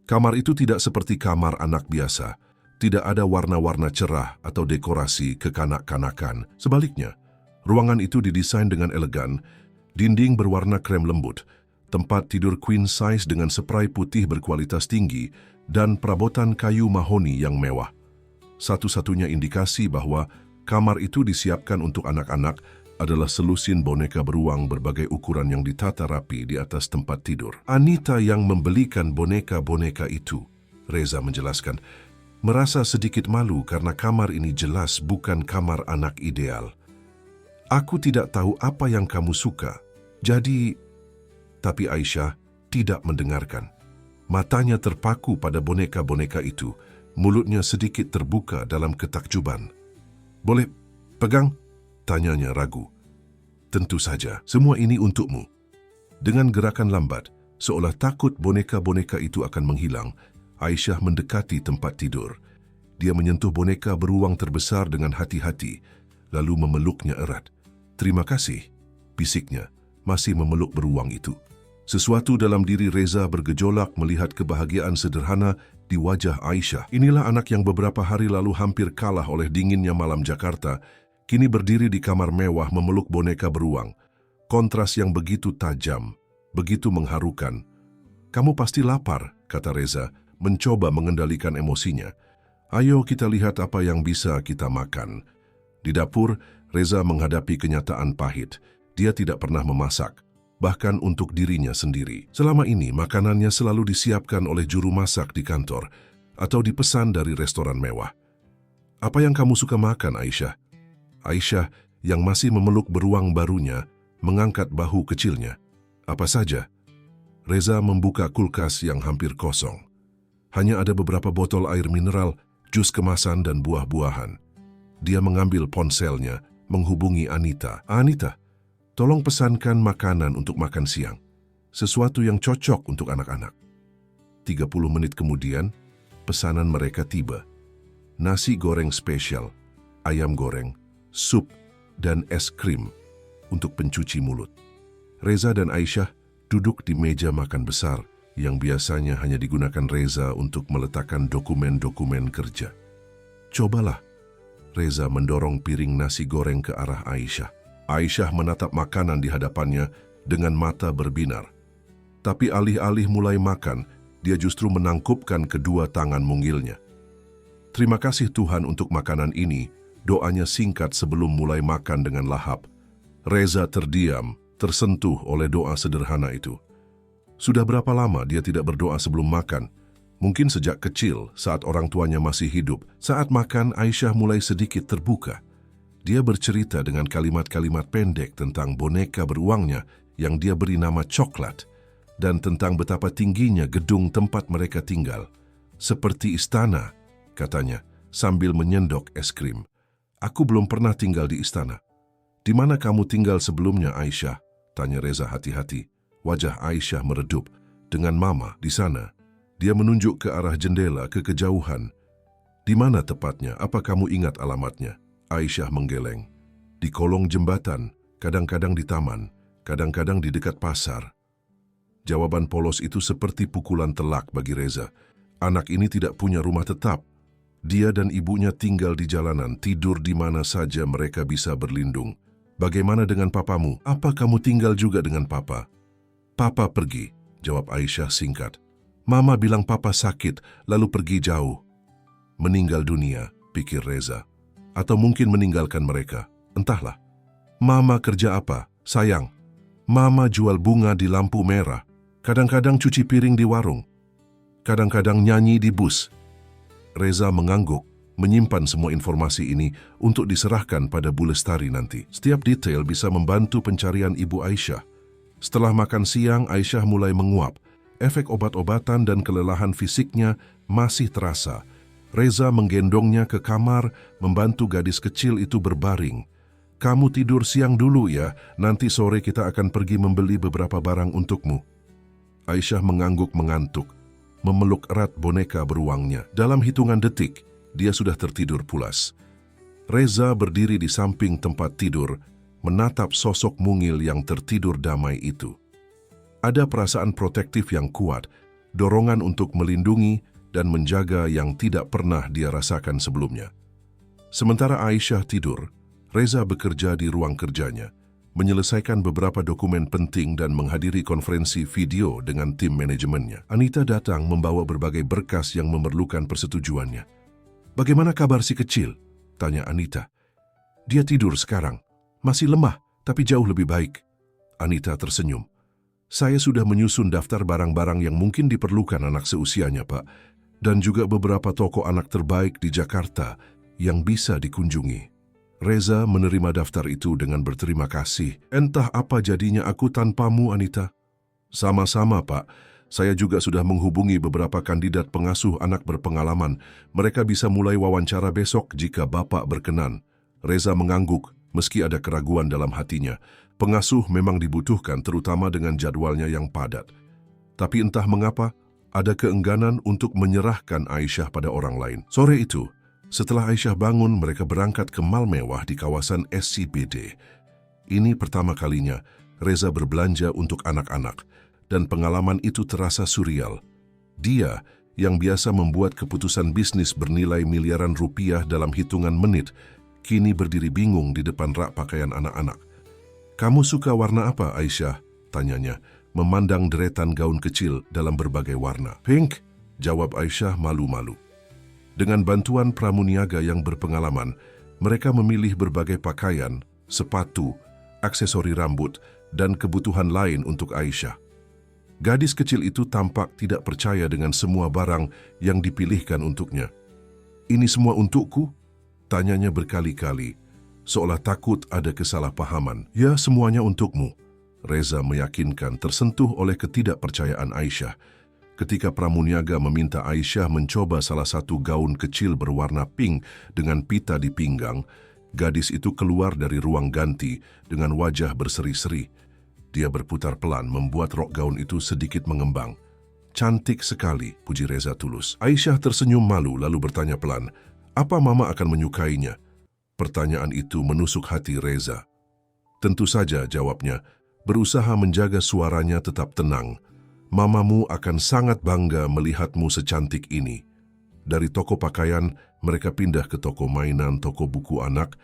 A: Kamar itu tidak seperti kamar anak biasa. Tidak ada warna-warna cerah atau dekorasi kekanak-kanakan. Sebaliknya, ruangan itu didesain dengan elegan, dinding berwarna krem lembut, tempat tidur queen size dengan spray putih berkualitas tinggi, dan perabotan kayu mahoni yang mewah. Satu-satunya indikasi bahwa kamar itu disiapkan untuk anak-anak adalah selusin boneka beruang berbagai ukuran yang ditata rapi di atas tempat tidur. "Anita yang membelikan boneka-boneka itu," Reza menjelaskan, merasa sedikit malu karena kamar ini jelas bukan kamar anak ideal. "Aku tidak tahu apa yang kamu suka. Jadi, tapi Aisyah tidak mendengarkan. Matanya terpaku pada boneka-boneka itu, mulutnya sedikit terbuka dalam ketakjuban. "Boleh pegang?" tanyanya ragu. "Tentu saja, semua ini untukmu." Dengan gerakan lambat, seolah takut boneka-boneka itu akan menghilang, Aisyah mendekati tempat tidur. Dia menyentuh boneka beruang terbesar dengan hati-hati, lalu memeluknya erat. "Terima kasih," bisiknya, masih memeluk beruang itu. Sesuatu dalam diri Reza bergejolak melihat kebahagiaan sederhana di wajah Aisyah. Inilah anak yang beberapa hari lalu hampir kalah oleh dinginnya malam Jakarta, kini berdiri di kamar mewah memeluk boneka beruang. Kontras yang begitu tajam, begitu mengharukan. "Kamu pasti lapar," kata Reza, mencoba mengendalikan emosinya. "Ayo kita lihat apa yang bisa kita makan." Di dapur, Reza menghadapi kenyataan pahit. Dia tidak pernah memasak, bahkan untuk dirinya sendiri. Selama ini, makanannya selalu disiapkan oleh juru masak di kantor atau dipesan dari restoran mewah. "Apa yang kamu suka makan, Aisyah?" Aisyah, yang masih memeluk beruang barunya, mengangkat bahu kecilnya. "Apa saja?" Reza membuka kulkas yang hampir kosong. Hanya ada beberapa botol air mineral, jus kemasan, dan buah-buahan. Dia mengambil ponselnya, menghubungi Anita. "Anita, tolong pesankan makanan untuk makan siang. Sesuatu yang cocok untuk anak-anak." 30 menit kemudian, pesanan mereka tiba. Nasi goreng spesial, ayam goreng, sup, dan es krim untuk pencuci mulut. Reza dan Aisyah duduk di meja makan besar yang biasanya hanya digunakan Reza untuk meletakkan dokumen-dokumen kerja. "Cobalah." Reza mendorong piring nasi goreng ke arah Aisyah. Aisyah menatap makanan di hadapannya dengan mata berbinar. Tapi alih-alih mulai makan, dia justru menangkupkan kedua tangan mungilnya. "Terima kasih Tuhan untuk makanan ini," doanya singkat sebelum mulai makan dengan lahap. Reza terdiam, tersentuh oleh doa sederhana itu. Sudah berapa lama dia tidak berdoa sebelum makan? Mungkin sejak kecil, saat orang tuanya masih hidup. Saat makan, Aisyah mulai sedikit terbuka. Dia bercerita dengan kalimat-kalimat pendek tentang boneka beruangnya yang dia beri nama Coklat dan tentang betapa tingginya gedung tempat mereka tinggal. "Seperti istana," katanya, sambil menyendok es krim. "Aku belum pernah tinggal di istana." "Di mana kamu tinggal sebelumnya, Aisyah?" tanya Reza hati-hati. Wajah Aisyah meredup. "Dengan Mama, di sana." Dia menunjuk ke arah jendela ke kejauhan. "Di mana tepatnya? Apa kamu ingat alamatnya?" Aisyah menggeleng. "Di kolong jembatan, kadang-kadang di taman, kadang-kadang di dekat pasar." Jawaban polos itu seperti pukulan telak bagi Reza. Anak ini tidak punya rumah tetap. Dia dan ibunya tinggal di jalanan, tidur di mana saja mereka bisa berlindung. "Bagaimana dengan papamu? Apa kamu tinggal juga dengan papa?" "Papa pergi," jawab Aisyah singkat. "Mama bilang papa sakit, lalu pergi jauh." "Meninggal dunia," pikir Reza. "Atau mungkin meninggalkan mereka. Entahlah." "Mama kerja apa, sayang?" "Mama jual bunga di lampu merah. Kadang-kadang cuci piring di warung. Kadang-kadang nyanyi di bus." Reza mengangguk, menyimpan semua informasi ini untuk diserahkan pada Bu Lestari nanti. Setiap detail bisa membantu pencarian Ibu Aisyah. Setelah makan siang, Aisyah mulai menguap. Efek obat-obatan dan kelelahan fisiknya masih terasa. Reza menggendongnya ke kamar, membantu gadis kecil itu berbaring. "Kamu tidur siang dulu ya, nanti sore kita akan pergi membeli beberapa barang untukmu." Aisyah mengangguk mengantuk, memeluk erat boneka beruangnya. Dalam hitungan detik, dia sudah tertidur pulas. Reza berdiri di samping tempat tidur, menatap sosok mungil yang tertidur damai itu. Ada perasaan protektif yang kuat, dorongan untuk melindungi dan menjaga yang tidak pernah dia rasakan sebelumnya. Sementara Aisyah tidur, Reza bekerja di ruang kerjanya, menyelesaikan beberapa dokumen penting dan menghadiri konferensi video dengan tim manajemennya. Anita datang membawa berbagai berkas yang memerlukan persetujuannya. "Bagaimana kabar si kecil?" tanya Anita. "Dia tidur sekarang. Masih lemah, tapi jauh lebih baik." Anita tersenyum. "Saya sudah menyusun daftar barang-barang yang mungkin diperlukan anak seusianya, Pak, dan juga beberapa toko anak terbaik di Jakarta yang bisa dikunjungi." Reza menerima daftar itu dengan berterima kasih. Entah apa jadinya aku tanpamu, Anita. Sama-sama, Pak. Saya juga sudah menghubungi beberapa kandidat pengasuh anak berpengalaman. Mereka bisa mulai wawancara besok jika Bapak berkenan. Reza mengangguk, meski ada keraguan dalam hatinya. Pengasuh memang dibutuhkan, terutama dengan jadwalnya yang padat. Tapi entah mengapa, ada keengganan untuk menyerahkan Aisyah pada orang lain. Sore itu, setelah Aisyah bangun, mereka berangkat ke mal mewah di kawasan SCBD. Ini pertama kalinya Reza berbelanja untuk anak-anak, dan pengalaman itu terasa surreal. Dia, yang biasa membuat keputusan bisnis bernilai miliaran rupiah dalam hitungan menit, kini berdiri bingung di depan rak pakaian anak-anak. "Kamu suka warna apa, Aisyah?" tanyanya, memandang deretan gaun kecil dalam berbagai warna. "Pink," jawab Aisyah malu-malu. Dengan bantuan pramuniaga yang berpengalaman, mereka memilih berbagai pakaian, sepatu, aksesori rambut, dan kebutuhan lain untuk Aisyah. Gadis kecil itu tampak tidak percaya dengan semua barang yang dipilihkan untuknya. "Ini semua untukku?" tanyanya berkali-kali, seolah takut ada kesalahpahaman. "Ya, semuanya untukmu," Reza meyakinkan, tersentuh oleh ketidakpercayaan Aisyah. Ketika pramuniaga meminta Aisyah mencoba salah satu gaun kecil berwarna pink dengan pita di pinggang, gadis itu keluar dari ruang ganti dengan wajah berseri-seri. Dia berputar pelan, membuat rok gaun itu sedikit mengembang. "Cantik sekali," puji Reza tulus. Aisyah tersenyum malu lalu bertanya pelan, "Apa Mama akan menyukainya?" Pertanyaan itu menusuk hati Reza. "Tentu saja," jawabnya, berusaha menjaga suaranya tetap tenang. "Mamamu akan sangat bangga melihatmu secantik ini." Dari toko pakaian, mereka pindah ke toko mainan, toko buku anak,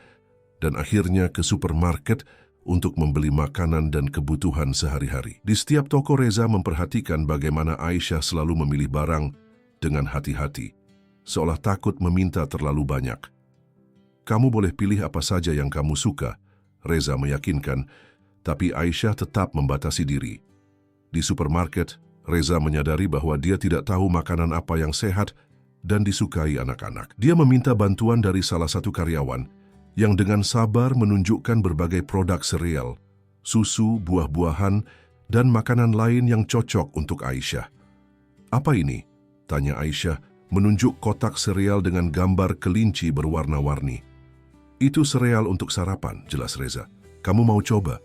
A: dan akhirnya ke supermarket untuk membeli makanan dan kebutuhan sehari-hari. Di setiap toko, Reza memperhatikan bagaimana Aisyah selalu memilih barang dengan hati-hati, seolah takut meminta terlalu banyak. "Kamu boleh pilih apa saja yang kamu suka," Reza meyakinkan, tapi Aisyah tetap membatasi diri. Di supermarket, Reza menyadari bahwa dia tidak tahu makanan apa yang sehat dan disukai anak-anak. Dia meminta bantuan dari salah satu karyawan yang dengan sabar menunjukkan berbagai produk sereal, susu, buah-buahan, dan makanan lain yang cocok untuk Aisyah. "Apa ini?" tanya Aisyah, menunjuk kotak sereal dengan gambar kelinci berwarna-warni. "Itu sereal untuk sarapan," jelas Reza. "Kamu mau coba?"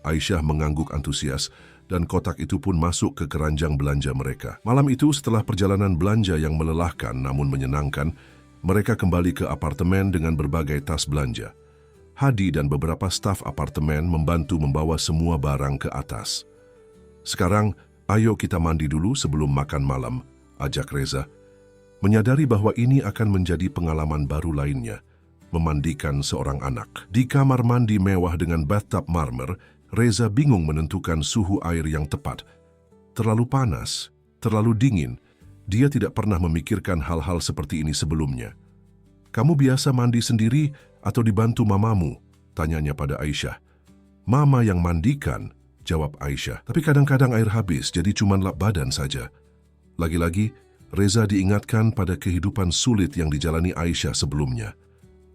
A: Aisyah mengangguk antusias, dan kotak itu pun masuk ke keranjang belanja mereka. Malam itu, setelah perjalanan belanja yang melelahkan namun menyenangkan, mereka kembali ke apartemen dengan berbagai tas belanja. Hadi dan beberapa staf apartemen membantu membawa semua barang ke atas. "Sekarang, ayo kita mandi dulu sebelum makan malam," ajak Reza. Menyadari bahwa ini akan menjadi pengalaman baru lainnya, memandikan seorang anak. Di kamar mandi mewah dengan bathtub marmer, Reza bingung menentukan suhu air yang tepat. Terlalu panas, terlalu dingin. Dia tidak pernah memikirkan hal-hal seperti ini sebelumnya. "Kamu biasa mandi sendiri atau dibantu mamamu?" tanyanya pada Aisyah. "Mama yang mandikan," jawab Aisyah. "Tapi kadang-kadang air habis, jadi cuma lap badan saja." Lagi-lagi, Reza diingatkan pada kehidupan sulit yang dijalani Aisyah sebelumnya.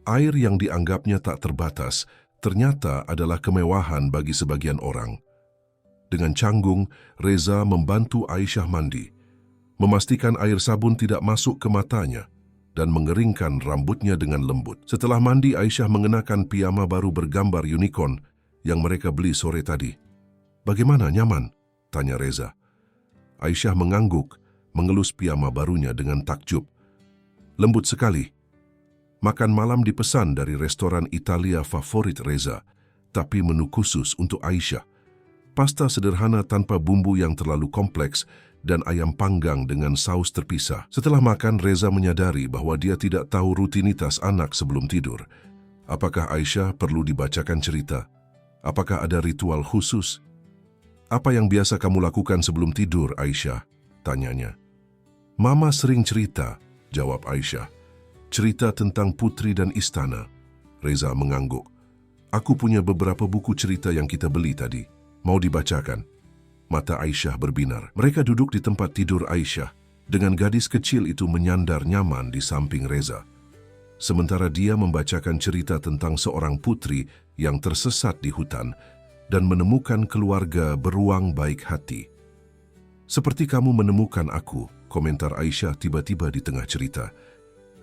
A: Air yang dianggapnya tak terbatas, ternyata adalah kemewahan bagi sebagian orang. Dengan canggung, Reza membantu Aisyah mandi, memastikan air sabun tidak masuk ke matanya, dan mengeringkan rambutnya dengan lembut. Setelah mandi, Aisyah mengenakan piyama baru bergambar unicorn yang mereka beli sore tadi. "Bagaimana, nyaman?" tanya Reza. Aisyah mengangguk, mengelus piyama barunya dengan takjub. "Lembut sekali." Makan malam dipesan dari restoran Italia favorit Reza, tapi menu khusus untuk Aisyah. Pasta sederhana tanpa bumbu yang terlalu kompleks dan ayam panggang dengan saus terpisah. Setelah makan, Reza menyadari bahwa dia tidak tahu rutinitas anak sebelum tidur. Apakah Aisyah perlu dibacakan cerita? Apakah ada ritual khusus? "Apa yang biasa kamu lakukan sebelum tidur, Aisyah?" tanyanya. "Mama sering cerita," jawab Aisyah. "Cerita tentang putri dan istana." Reza mengangguk. "Aku punya beberapa buku cerita yang kita beli tadi. Mau dibacakan?" Mata Aisyah berbinar. Mereka duduk di tempat tidur Aisyah, dengan gadis kecil itu menyandar nyaman di samping Reza. sementara dia membacakan cerita tentang seorang putri yang tersesat di hutan dan menemukan keluarga beruang baik hati. "Seperti kamu menemukan aku," komentar Aisyah tiba-tiba di tengah cerita.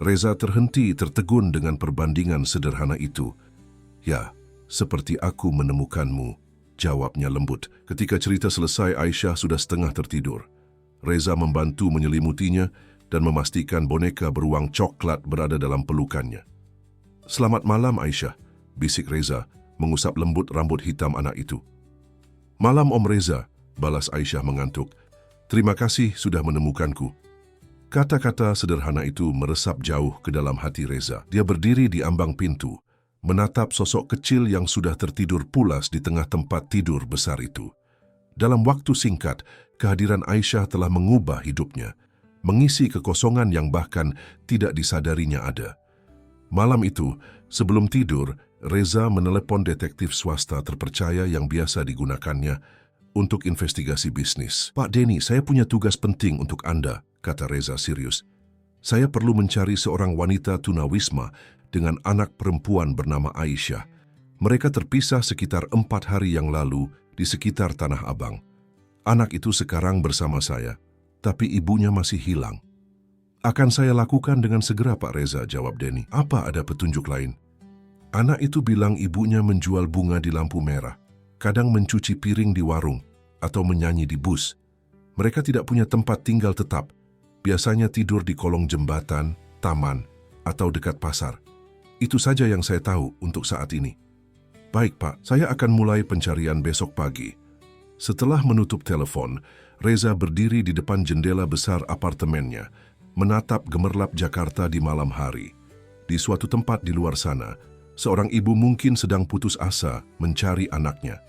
A: Reza terhenti tertegun dengan perbandingan sederhana itu. "Ya, seperti aku menemukanmu," jawabnya lembut. Ketika cerita selesai, Aisyah sudah setengah tertidur. Reza membantu menyelimutinya dan memastikan boneka beruang coklat berada dalam pelukannya. "Selamat malam, Aisyah," bisik Reza, mengusap lembut rambut hitam anak itu. "Malam, Om Reza," balas Aisyah mengantuk. "Terima kasih sudah menemukanku." Kata-kata sederhana itu meresap jauh ke dalam hati Reza. Dia berdiri di ambang pintu, menatap sosok kecil yang sudah tertidur pulas di tengah tempat tidur besar itu. Dalam waktu singkat, kehadiran Aisyah telah mengubah hidupnya, mengisi kekosongan yang bahkan tidak disadarinya ada. Malam itu, sebelum tidur, Reza menelepon detektif swasta terpercaya yang biasa digunakannya untuk investigasi bisnis. "Pak Denny, saya punya tugas penting untuk Anda," kata Reza serius. "Saya perlu mencari seorang wanita tunawisma dengan anak perempuan bernama Aisyah. Mereka terpisah sekitar 4 hari yang lalu di sekitar Tanah Abang. Anak itu sekarang bersama saya, tapi ibunya masih hilang." "Akan saya lakukan dengan segera, Pak Reza," jawab Denny. "Apa ada petunjuk lain?" "Anak itu bilang ibunya menjual bunga di lampu merah, kadang mencuci piring di warung, atau menyanyi di bus. Mereka tidak punya tempat tinggal tetap. Biasanya tidur di kolong jembatan, taman, atau dekat pasar. Itu saja yang saya tahu untuk saat ini." "Baik, Pak, saya akan mulai pencarian besok pagi." Setelah menutup telepon, Reza berdiri di depan jendela besar apartemennya, menatap gemerlap Jakarta di malam hari. Di suatu tempat di luar sana, seorang ibu mungkin sedang putus asa mencari anaknya.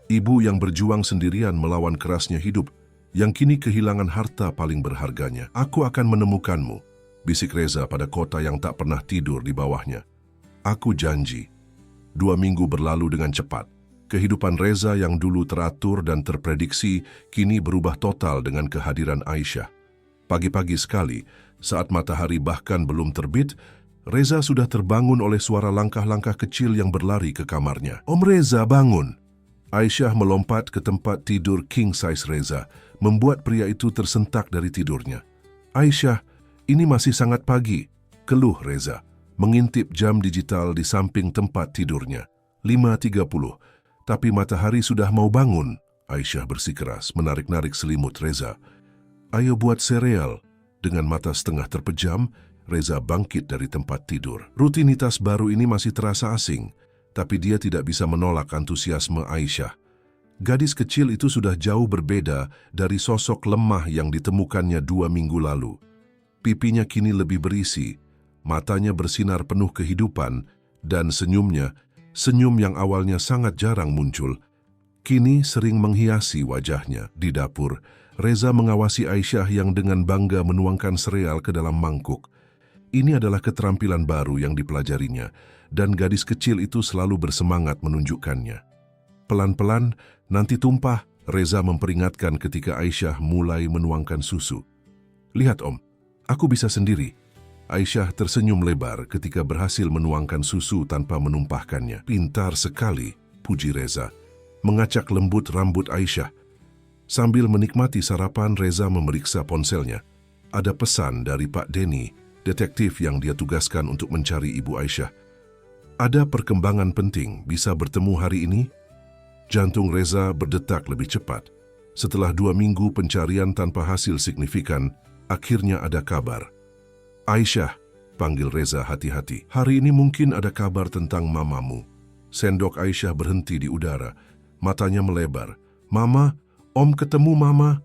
A: Ibu yang berjuang sendirian melawan kerasnya hidup, yang kini kehilangan harta paling berharganya. "Aku akan menemukanmu," bisik Reza pada kota yang tak pernah tidur di bawahnya. "Aku janji." 2 minggu berlalu dengan cepat. Kehidupan Reza yang dulu teratur dan terprediksi kini berubah total dengan kehadiran Aisyah. Pagi-pagi sekali, saat matahari bahkan belum terbit, Reza sudah terbangun oleh suara langkah-langkah kecil yang berlari ke kamarnya. "Om Reza, bangun!" Aisyah melompat ke tempat tidur king size Reza, membuat pria itu tersentak dari tidurnya. "Aisyah, ini masih sangat pagi," keluh Reza, mengintip jam digital di samping tempat tidurnya. 5.30, tapi matahari sudah mau bangun. Aisyah bersikeras, menarik-narik selimut Reza. "Ayo buat sereal." Dengan mata setengah terpejam, Reza bangkit dari tempat tidur. Rutinitas baru ini masih terasa asing, tapi dia tidak bisa menolak antusiasme Aisyah. Gadis kecil itu sudah jauh berbeda dari sosok lemah yang ditemukannya 2 minggu lalu. Pipinya kini lebih berisi, matanya bersinar penuh kehidupan, dan senyumnya, senyum yang awalnya sangat jarang muncul, kini sering menghiasi wajahnya. Di dapur, Reza mengawasi Aisyah yang dengan bangga menuangkan sereal ke dalam mangkuk. Ini adalah keterampilan baru yang dipelajarinya, dan gadis kecil itu selalu bersemangat menunjukkannya. "Pelan-pelan, nanti tumpah," Reza memperingatkan ketika Aisyah mulai menuangkan susu. "Lihat Om, aku bisa sendiri." Aisyah tersenyum lebar ketika berhasil menuangkan susu tanpa menumpahkannya. "Pintar sekali," puji Reza, mengacak lembut rambut Aisyah. Sambil menikmati sarapan, Reza memeriksa ponselnya. Ada pesan dari Pak Denny, detektif yang dia tugaskan untuk mencari ibu Aisyah. "Ada perkembangan penting, bisa bertemu hari ini?" Jantung Reza berdetak lebih cepat. Setelah 2 minggu pencarian tanpa hasil signifikan, akhirnya ada kabar. "Aisyah," panggil Reza hati-hati. "Hari ini mungkin ada kabar tentang mamamu." Sendok Aisyah berhenti di udara. Matanya melebar. "Mama, Om ketemu Mama."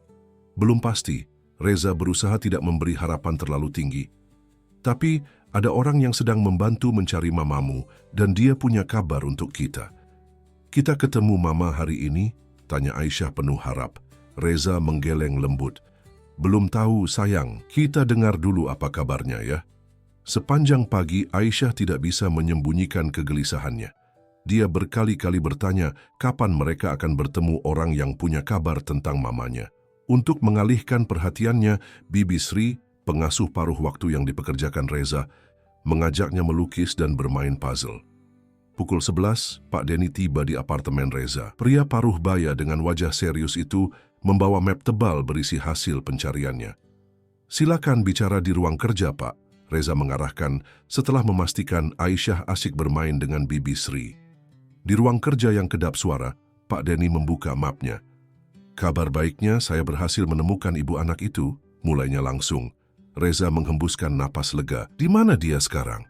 A: Belum pasti. Reza berusaha tidak memberi harapan terlalu tinggi. "Tapi ada orang yang sedang membantu mencari mamamu dan dia punya kabar untuk kita." "Kita ketemu Mama hari ini?" tanya Aisyah penuh harap. Reza menggeleng lembut. "Belum tahu sayang, kita dengar dulu apa kabarnya ya." Sepanjang pagi Aisyah tidak bisa menyembunyikan kegelisahannya. Dia berkali-kali bertanya kapan mereka akan bertemu orang yang punya kabar tentang mamanya. Untuk mengalihkan perhatiannya, Bibi Sri, pengasuh paruh waktu yang dipekerjakan Reza, mengajaknya melukis dan bermain puzzle. Pukul 11, Pak Denny tiba di apartemen Reza. Pria paruh baya dengan wajah serius itu membawa map tebal berisi hasil pencariannya. "Silakan bicara di ruang kerja, Pak," Reza mengarahkan setelah memastikan Aisyah asyik bermain dengan Bibi Sri. Di ruang kerja yang kedap suara, Pak Denny membuka mapnya. "Kabar baiknya, saya berhasil menemukan ibu anak itu," mulainya langsung. Reza menghembuskan napas lega. "Di mana dia sekarang?"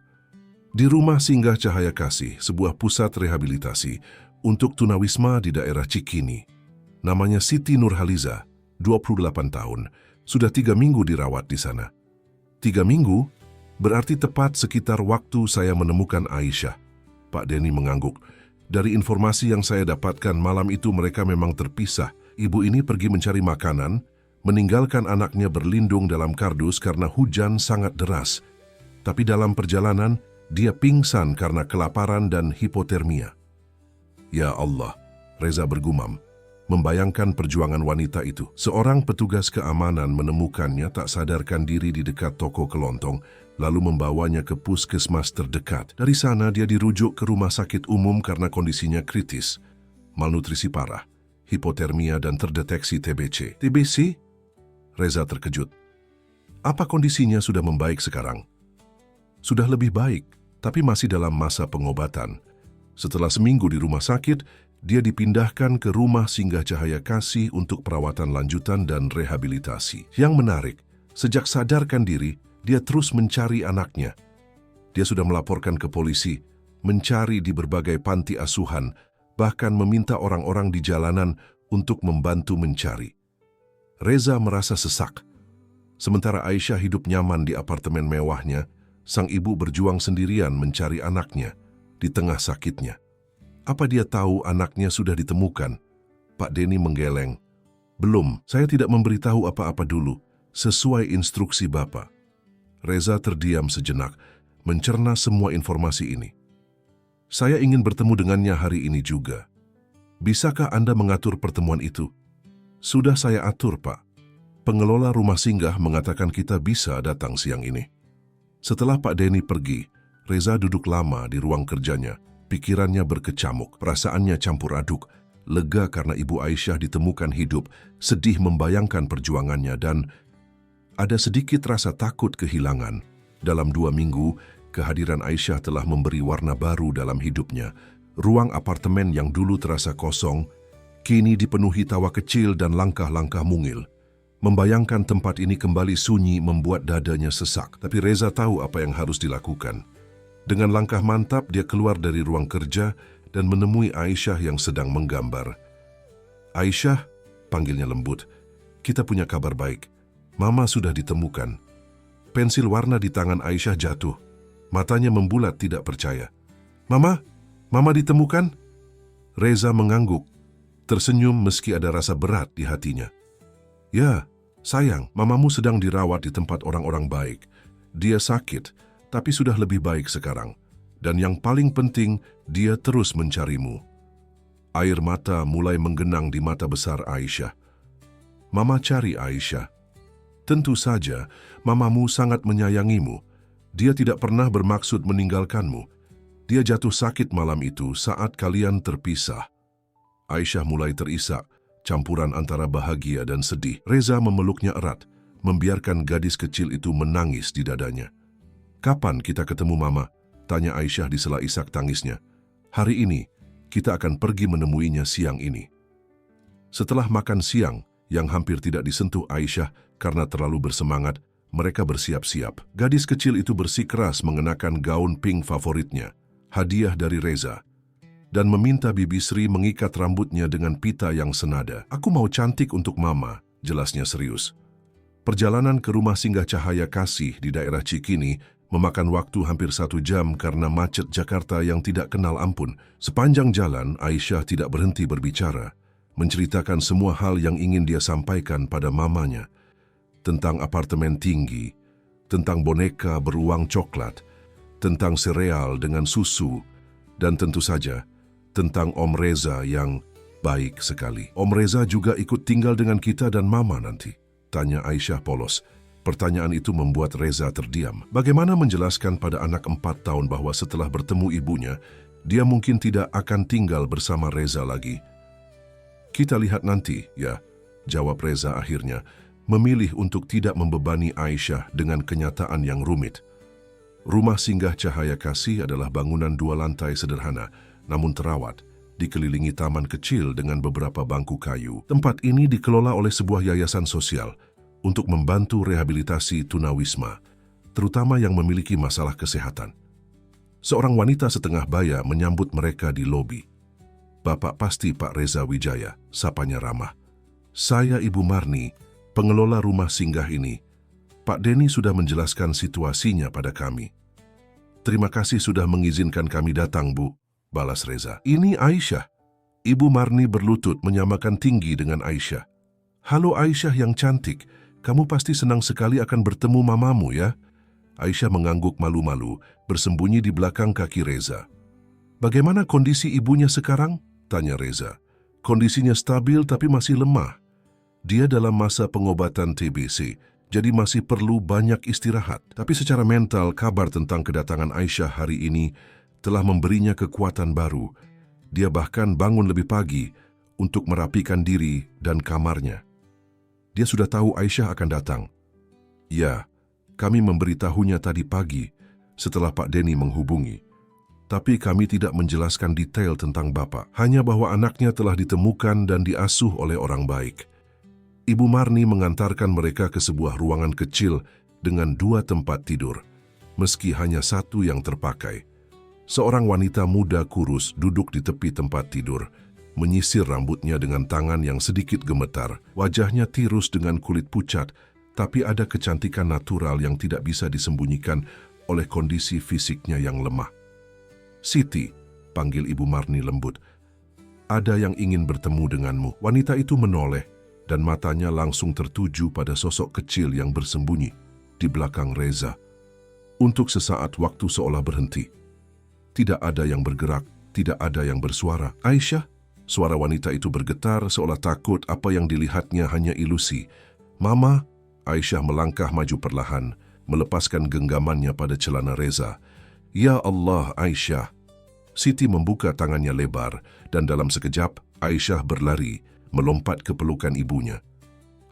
A: "Di rumah singgah Cahaya Kasih, sebuah pusat rehabilitasi untuk tunawisma di daerah Cikini. Namanya Siti Nurhaliza, 28 tahun. Sudah 3 minggu dirawat di sana." "3 minggu? Berarti tepat sekitar waktu saya menemukan Aisyah." Pak Denny mengangguk. "Dari informasi yang saya dapatkan malam itu mereka memang terpisah. Ibu ini pergi mencari makanan, meninggalkan anaknya berlindung dalam kardus karena hujan sangat deras. Tapi dalam perjalanan, dia pingsan karena kelaparan dan hipotermia." "Ya Allah," Reza bergumam, membayangkan perjuangan wanita itu. Seorang petugas keamanan menemukannya tak sadarkan diri di dekat toko kelontong, lalu membawanya ke puskesmas terdekat. Dari sana dia dirujuk ke rumah sakit umum karena kondisinya kritis, malnutrisi parah, hipotermia dan terdeteksi TBC. "TBC?" Reza terkejut. "Apa kondisinya sudah membaik sekarang?" "Sudah lebih baik, tapi masih dalam masa pengobatan. Setelah seminggu di rumah sakit, dia dipindahkan ke rumah singgah Cahaya Kasih untuk perawatan lanjutan dan rehabilitasi. Yang menarik, sejak sadarkan diri, dia terus mencari anaknya. Dia sudah melaporkan ke polisi, mencari di berbagai panti asuhan, bahkan meminta orang-orang di jalanan untuk membantu mencari." Reza merasa sesak. Sementara Aisyah hidup nyaman di apartemen mewahnya, sang ibu berjuang sendirian mencari anaknya di tengah sakitnya. "Apa dia tahu anaknya sudah ditemukan?" Pak Denny menggeleng. "Belum, saya tidak memberitahu apa-apa dulu, sesuai instruksi Bapak." Reza terdiam sejenak, mencerna semua informasi ini. "Saya ingin bertemu dengannya hari ini juga. Bisakah Anda mengatur pertemuan itu?" "Sudah saya atur, Pak. Pengelola rumah singgah mengatakan kita bisa datang siang ini." Setelah Pak Denny pergi, Reza duduk lama di ruang kerjanya. Pikirannya berkecamuk, perasaannya campur aduk, lega karena Ibu Aisyah ditemukan hidup, sedih membayangkan perjuangannya, dan ada sedikit rasa takut kehilangan. Dalam 2 minggu, kehadiran Aisyah telah memberi warna baru dalam hidupnya. Ruang apartemen yang dulu terasa kosong, kini dipenuhi tawa kecil dan langkah-langkah mungil. Membayangkan tempat ini kembali sunyi membuat dadanya sesak, tapi Reza tahu apa yang harus dilakukan. Dengan langkah mantap, dia keluar dari ruang kerja dan menemui Aisyah yang sedang menggambar. "Aisyah," panggilnya lembut, "kita punya kabar baik. Mama sudah ditemukan." Pensil warna di tangan Aisyah jatuh. Matanya membulat tidak percaya. "Mama? Mama ditemukan?" Reza mengangguk, tersenyum meski ada rasa berat di hatinya. "Ya, sayang, mamamu sedang dirawat di tempat orang-orang baik. Dia sakit, tapi sudah lebih baik sekarang. Dan yang paling penting, dia terus mencarimu." Air mata mulai menggenang di mata besar Aisyah. "Mama cari Aisyah. Tentu saja, mamamu sangat menyayangimu. Dia tidak pernah bermaksud meninggalkanmu. Dia jatuh sakit malam itu saat kalian terpisah." Aisyah mulai terisak, campuran antara bahagia dan sedih. Reza memeluknya erat, membiarkan gadis kecil itu menangis di dadanya. "Kapan kita ketemu Mama?" tanya Aisyah di sela isak tangisnya. "Hari ini, kita akan pergi menemuinya siang ini." Setelah makan siang, yang hampir tidak disentuh Aisyah karena terlalu bersemangat, mereka bersiap-siap. Gadis kecil itu bersikeras mengenakan gaun pink favoritnya, hadiah dari Reza, dan meminta Bibi Sri mengikat rambutnya dengan pita yang senada. "Aku mau cantik untuk Mama," jelasnya serius. Perjalanan ke rumah singgah Cahaya Kasih di daerah Cikini memakan waktu hampir 1 jam karena macet Jakarta yang tidak kenal ampun. Sepanjang jalan, Aisyah tidak berhenti berbicara, menceritakan semua hal yang ingin dia sampaikan pada mamanya. Tentang apartemen tinggi, tentang boneka beruang coklat, tentang sereal dengan susu, dan tentu saja tentang Om Reza yang baik sekali. "Om Reza juga ikut tinggal dengan kita dan Mama nanti?" tanya Aisyah polos. Pertanyaan itu membuat Reza terdiam. Bagaimana menjelaskan pada anak 4 tahun bahwa setelah bertemu ibunya, dia mungkin tidak akan tinggal bersama Reza lagi? Kita lihat nanti, ya, jawab Reza akhirnya, memilih untuk tidak membebani Aisyah dengan kenyataan yang rumit. Rumah singgah Cahaya Kasih adalah bangunan 2 lantai sederhana, namun terawat, dikelilingi taman kecil dengan beberapa bangku kayu. Tempat ini dikelola oleh sebuah yayasan sosial untuk membantu rehabilitasi tunawisma, terutama yang memiliki masalah kesehatan. Seorang wanita setengah baya menyambut mereka di lobi. "Bapak pasti Pak Reza Wijaya," sapanya ramah. "Saya Ibu Marni, pengelola rumah singgah ini. Pak Denny sudah menjelaskan situasinya pada kami." "Terima kasih sudah mengizinkan kami datang, Bu," balas Reza. "Ini Aisyah." Ibu Marni berlutut menyamakan tinggi dengan Aisyah. "Halo Aisyah yang cantik, kamu pasti senang sekali akan bertemu mamamu, ya?" Aisyah mengangguk malu-malu, bersembunyi di belakang kaki Reza. "Bagaimana kondisi ibunya sekarang?" tanya Reza. "Kondisinya stabil tapi masih lemah. Dia dalam masa pengobatan TBC, jadi masih perlu banyak istirahat. Tapi secara mental, kabar tentang kedatangan Aisyah hari ini telah memberinya kekuatan baru. Dia bahkan bangun lebih pagi untuk merapikan diri dan kamarnya. Dia sudah tahu Aisyah akan datang." "Ya, kami memberitahunya tadi pagi setelah Pak Denny menghubungi. Tapi kami tidak menjelaskan detail tentang Bapak, hanya bahwa anaknya telah ditemukan dan diasuh oleh orang baik." Ibu Marni mengantarkan mereka ke sebuah ruangan kecil dengan 2 tempat tidur, meski hanya 1 yang terpakai. Seorang wanita muda kurus duduk di tepi tempat tidur, menyisir rambutnya dengan tangan yang sedikit gemetar. Wajahnya tirus dengan kulit pucat, tapi ada kecantikan natural yang tidak bisa disembunyikan oleh kondisi fisiknya yang lemah. "Siti," panggil Ibu Marni lembut, "ada yang ingin bertemu denganmu." Wanita itu menoleh, dan matanya langsung tertuju pada sosok kecil yang bersembunyi di belakang Reza. Untuk sesaat waktu seolah berhenti. Tidak ada yang bergerak, tidak ada yang bersuara. "Aisyah?" Suara wanita itu bergetar seolah takut apa yang dilihatnya hanya ilusi. "Mama?" Aisyah melangkah maju perlahan, melepaskan genggamannya pada celana Reza. "Ya Allah, Aisyah." Siti membuka tangannya lebar, dan dalam sekejap, Aisyah berlari, melompat ke pelukan ibunya.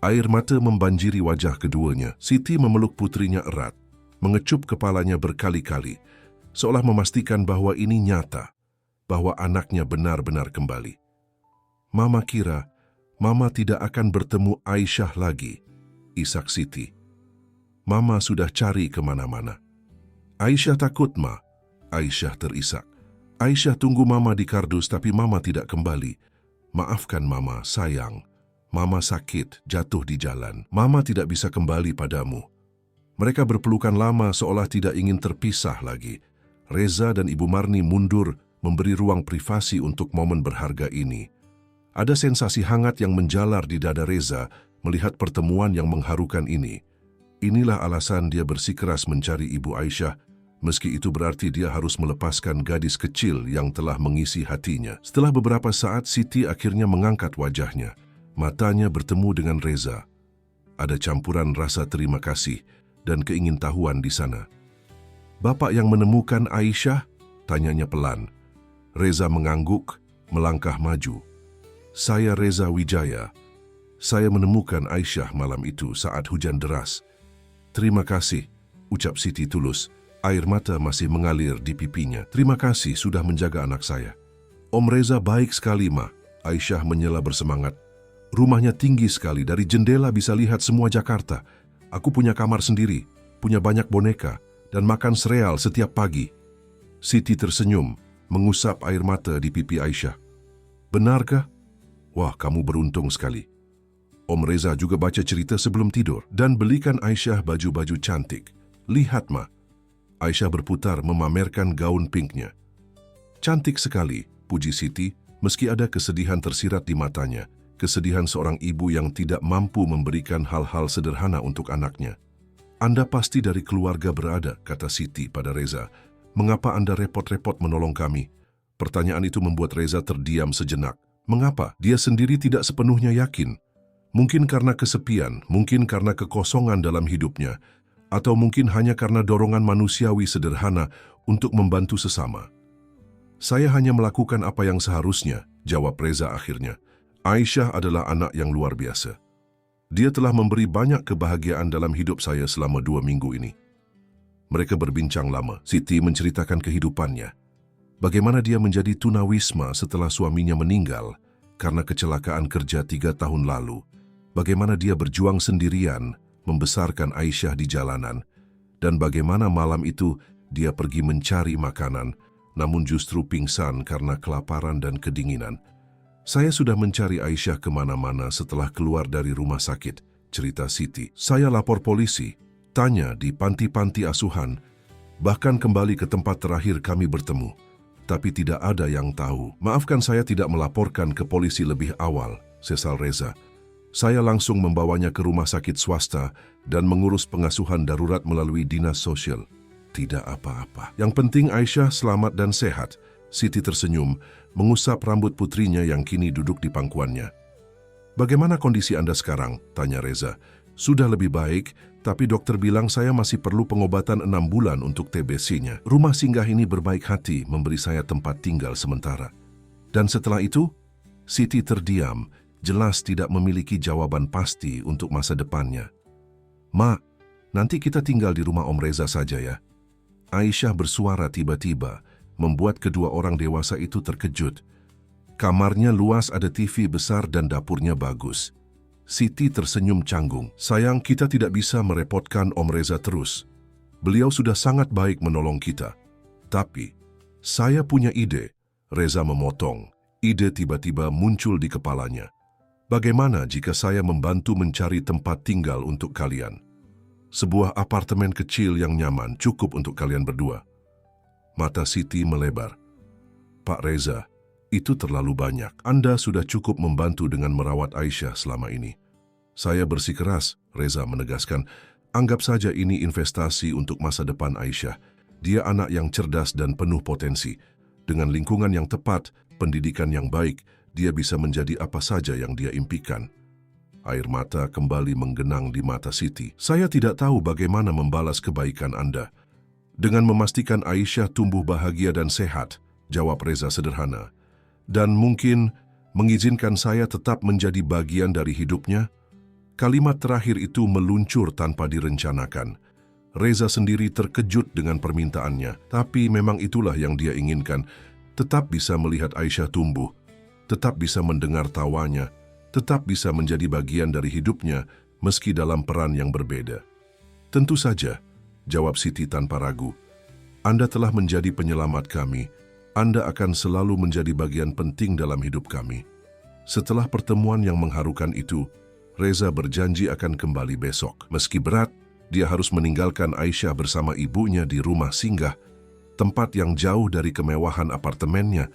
A: Air mata membanjiri wajah keduanya. Siti memeluk putrinya erat, mengecup kepalanya berkali-kali, seolah memastikan bahwa ini nyata, bahwa anaknya benar-benar kembali. "Mama kira, Mama tidak akan bertemu Aisyah lagi," isak Siti. "Mama sudah cari kemana-mana." "Aisyah takut, Ma." Aisyah terisak. "Aisyah tunggu Mama di kardus tapi Mama tidak kembali. Maafkan Mama, sayang. Mama sakit, jatuh di jalan. Mama tidak bisa kembali padamu." Mereka berpelukan lama seolah tidak ingin terpisah lagi. Reza dan Ibu Marni mundur, memberi ruang privasi untuk momen berharga ini. Ada sensasi hangat yang menjalar di dada Reza melihat pertemuan yang mengharukan ini. Inilah alasan dia bersikeras mencari Ibu Aisyah, meski itu berarti dia harus melepaskan gadis kecil yang telah mengisi hatinya. Setelah beberapa saat, Siti akhirnya mengangkat wajahnya. Matanya bertemu dengan Reza. Ada campuran rasa terima kasih dan keingintahuan di sana. "Bapak yang menemukan Aisyah?" tanyanya pelan. Reza mengangguk, melangkah maju. "Saya Reza Wijaya. Saya menemukan Aisyah malam itu saat hujan deras." "Terima kasih," ucap Siti tulus. Air mata masih mengalir di pipinya. "Terima kasih sudah menjaga anak saya." "Om Reza baik sekali, Ma." Aisyah menyela bersemangat. "Rumahnya tinggi sekali, dari jendela bisa lihat semua Jakarta. Aku punya kamar sendiri, punya banyak boneka, dan makan sereal setiap pagi." Siti tersenyum, mengusap air mata di pipi Aisyah. "Benarkah? Wah, kamu beruntung sekali." Om Reza juga baca cerita sebelum tidur dan belikan Aisyah baju-baju cantik. "Lihat, Ma." Aisyah berputar memamerkan gaun pinknya. "Cantik sekali," puji Siti, meski ada kesedihan tersirat di matanya. Kesedihan seorang ibu yang tidak mampu memberikan hal-hal sederhana untuk anaknya. "Anda pasti dari keluarga berada," kata Siti pada Reza. "Mengapa Anda repot-repot menolong kami?" Pertanyaan itu membuat Reza terdiam sejenak. Mengapa? Dia sendiri tidak sepenuhnya yakin. Mungkin karena kesepian, mungkin karena kekosongan dalam hidupnya, atau mungkin hanya karena dorongan manusiawi sederhana untuk membantu sesama. Saya hanya melakukan apa yang seharusnya, jawab Reza akhirnya. Aisyah adalah anak yang luar biasa. Dia telah memberi banyak kebahagiaan dalam hidup saya selama 2 minggu ini. Mereka berbincang lama. Siti menceritakan kehidupannya. Bagaimana dia menjadi tunawisma setelah suaminya meninggal karena kecelakaan kerja 3 tahun lalu. Bagaimana dia berjuang sendirian membesarkan Aisyah di jalanan. Dan bagaimana malam itu dia pergi mencari makanan, namun justru pingsan karena kelaparan dan kedinginan. Saya sudah mencari Aisyah kemana-mana setelah keluar dari rumah sakit, cerita Siti. Saya lapor polisi, tanya di panti-panti asuhan, bahkan kembali ke tempat terakhir kami bertemu. Tapi tidak ada yang tahu. Maafkan saya tidak melaporkan ke polisi lebih awal, sesal Reza. Saya langsung membawanya ke rumah sakit swasta dan mengurus pengasuhan darurat melalui dinas sosial. Tidak apa-apa. Yang penting Aisyah selamat dan sehat. Siti tersenyum, mengusap rambut putrinya yang kini duduk di pangkuannya. Bagaimana kondisi Anda sekarang? Tanya Reza. Sudah lebih baik, tapi dokter bilang saya masih perlu pengobatan 6 bulan untuk TBC-nya. Rumah singgah ini berbaik hati memberi saya tempat tinggal sementara. Dan setelah itu, Siti terdiam, jelas tidak memiliki jawaban pasti untuk masa depannya. Ma, nanti kita tinggal di rumah Om Reza saja ya. Aisyah bersuara tiba-tiba, membuat kedua orang dewasa itu terkejut. Kamarnya luas, ada TV besar dan dapurnya bagus. Siti tersenyum canggung. Sayang, kita tidak bisa merepotkan Om Reza terus. Beliau sudah sangat baik menolong kita. Tapi, saya punya ide. Reza memotong. Ide tiba-tiba muncul di kepalanya. Bagaimana jika saya membantu mencari tempat tinggal untuk kalian? Sebuah apartemen kecil yang nyaman cukup untuk kalian berdua. Mata Siti melebar. Pak Reza, itu terlalu banyak. Anda sudah cukup membantu dengan merawat Aisyah selama ini. Saya bersikeras, Reza menegaskan. Anggap saja ini investasi untuk masa depan Aisyah. Dia anak yang cerdas dan penuh potensi. Dengan lingkungan yang tepat, pendidikan yang baik, dia bisa menjadi apa saja yang dia impikan. Air mata kembali menggenang di mata Siti. Saya tidak tahu bagaimana membalas kebaikan Anda. Dengan memastikan Aisyah tumbuh bahagia dan sehat, jawab Reza sederhana. Dan mungkin mengizinkan saya tetap menjadi bagian dari hidupnya? Kalimat terakhir itu meluncur tanpa direncanakan. Reza sendiri terkejut dengan permintaannya, tapi memang itulah yang dia inginkan. Tetap bisa melihat Aisyah tumbuh, tetap bisa mendengar tawanya, tetap bisa menjadi bagian dari hidupnya meski dalam peran yang berbeda. Tentu saja, jawab Siti tanpa ragu. Anda telah menjadi penyelamat kami. Anda akan selalu menjadi bagian penting dalam hidup kami. Setelah pertemuan yang mengharukan itu, Reza berjanji akan kembali besok. Meski berat, dia harus meninggalkan Aisyah bersama ibunya di rumah singgah, tempat yang jauh dari kemewahan apartemennya,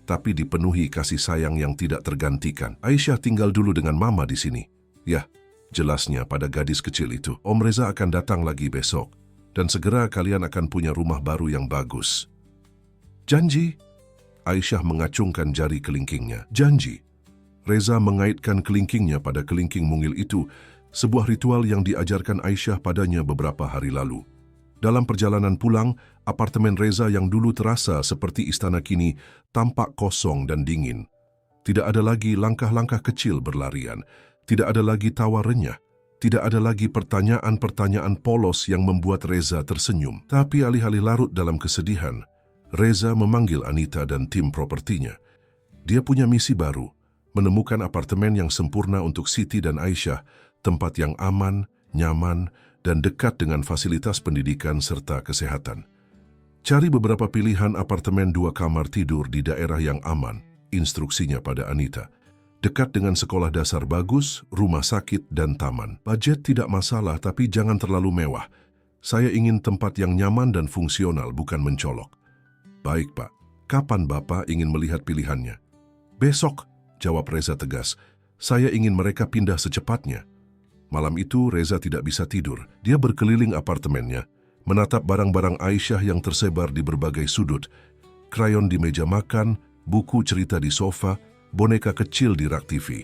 A: tapi dipenuhi kasih sayang yang tidak tergantikan. Aisyah tinggal dulu dengan mama di sini. Ya, jelasnya pada gadis kecil itu. Om Reza akan datang lagi besok. Dan segera kalian akan punya rumah baru yang bagus. Janji? Aisyah mengacungkan jari kelingkingnya. Janji. Reza mengaitkan kelingkingnya pada kelingking mungil itu, sebuah ritual yang diajarkan Aisyah padanya beberapa hari lalu. Dalam perjalanan pulang, apartemen Reza yang dulu terasa seperti istana kini tampak kosong dan dingin. Tidak ada lagi langkah-langkah kecil berlarian. Tidak ada lagi tawa renyah. Tidak ada lagi pertanyaan-pertanyaan polos yang membuat Reza tersenyum. Tapi alih-alih larut dalam kesedihan, Reza memanggil Anita dan tim propertinya. Dia punya misi baru, menemukan apartemen yang sempurna untuk Siti dan Aisyah, tempat yang aman, nyaman, dan dekat dengan fasilitas pendidikan serta kesehatan. Cari beberapa pilihan apartemen 2 kamar tidur di daerah yang aman, instruksinya pada Anita. Dekat dengan sekolah dasar bagus, rumah sakit, dan taman. Budget tidak masalah, tapi jangan terlalu mewah. Saya ingin tempat yang nyaman dan fungsional, bukan mencolok. Baik, Pak. Kapan Bapak ingin melihat pilihannya? Besok, jawab Reza tegas. Saya ingin mereka pindah secepatnya. Malam itu, Reza tidak bisa tidur. Dia berkeliling apartemennya, menatap barang-barang Aisyah yang tersebar di berbagai sudut. Krayon di meja makan, buku cerita di sofa, boneka kecil di rak TV.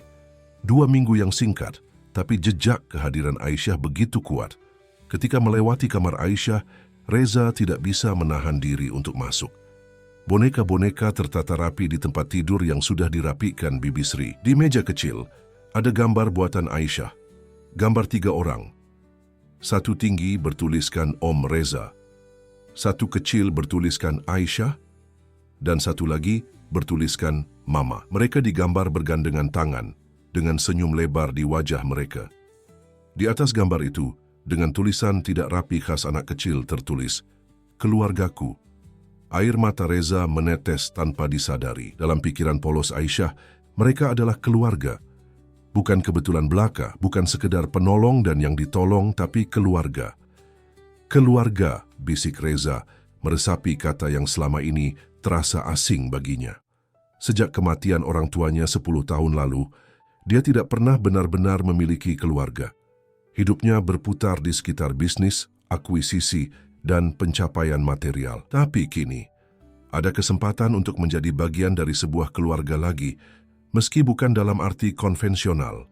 A: 2 minggu yang singkat, tapi jejak kehadiran Aisyah begitu kuat. Ketika melewati kamar Aisyah, Reza tidak bisa menahan diri untuk masuk. Boneka-boneka tertata rapi di tempat tidur yang sudah dirapikan Bibi Sri. Di meja kecil, ada gambar buatan Aisyah. Gambar 3 orang. Satu tinggi bertuliskan Om Reza. Satu kecil bertuliskan Aisyah. Dan satu lagi bertuliskan Mama. Mereka digambar bergandengan tangan, dengan senyum lebar di wajah mereka. Di atas gambar itu, dengan tulisan tidak rapi khas anak kecil tertulis, "Keluargaku." Air mata Reza menetes tanpa disadari. Dalam pikiran polos Aisyah, mereka adalah keluarga. Bukan kebetulan belaka, bukan sekedar penolong dan yang ditolong, tapi keluarga. Keluarga, bisik Reza, meresapi kata yang selama ini terasa asing baginya. Sejak kematian orang tuanya 10 tahun lalu, dia tidak pernah benar-benar memiliki keluarga. Hidupnya berputar di sekitar bisnis, akuisisi, dan pencapaian material. Tapi kini, ada kesempatan untuk menjadi bagian dari sebuah keluarga lagi, meski bukan dalam arti konvensional.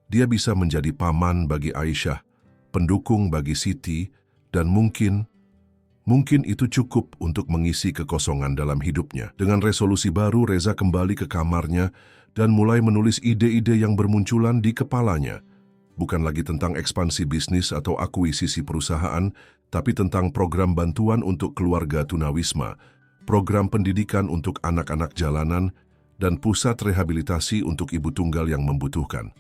A: Dia bisa menjadi paman bagi Aisyah, pendukung bagi Siti, dan mungkin itu cukup untuk mengisi kekosongan dalam hidupnya. Dengan resolusi baru, Reza kembali ke kamarnya dan mulai menulis ide-ide yang bermunculan di kepalanya. Bukan lagi tentang ekspansi bisnis atau akuisisi perusahaan, tapi tentang program bantuan untuk keluarga tunawisma, program pendidikan untuk anak-anak jalanan, dan pusat rehabilitasi untuk ibu tunggal yang membutuhkan.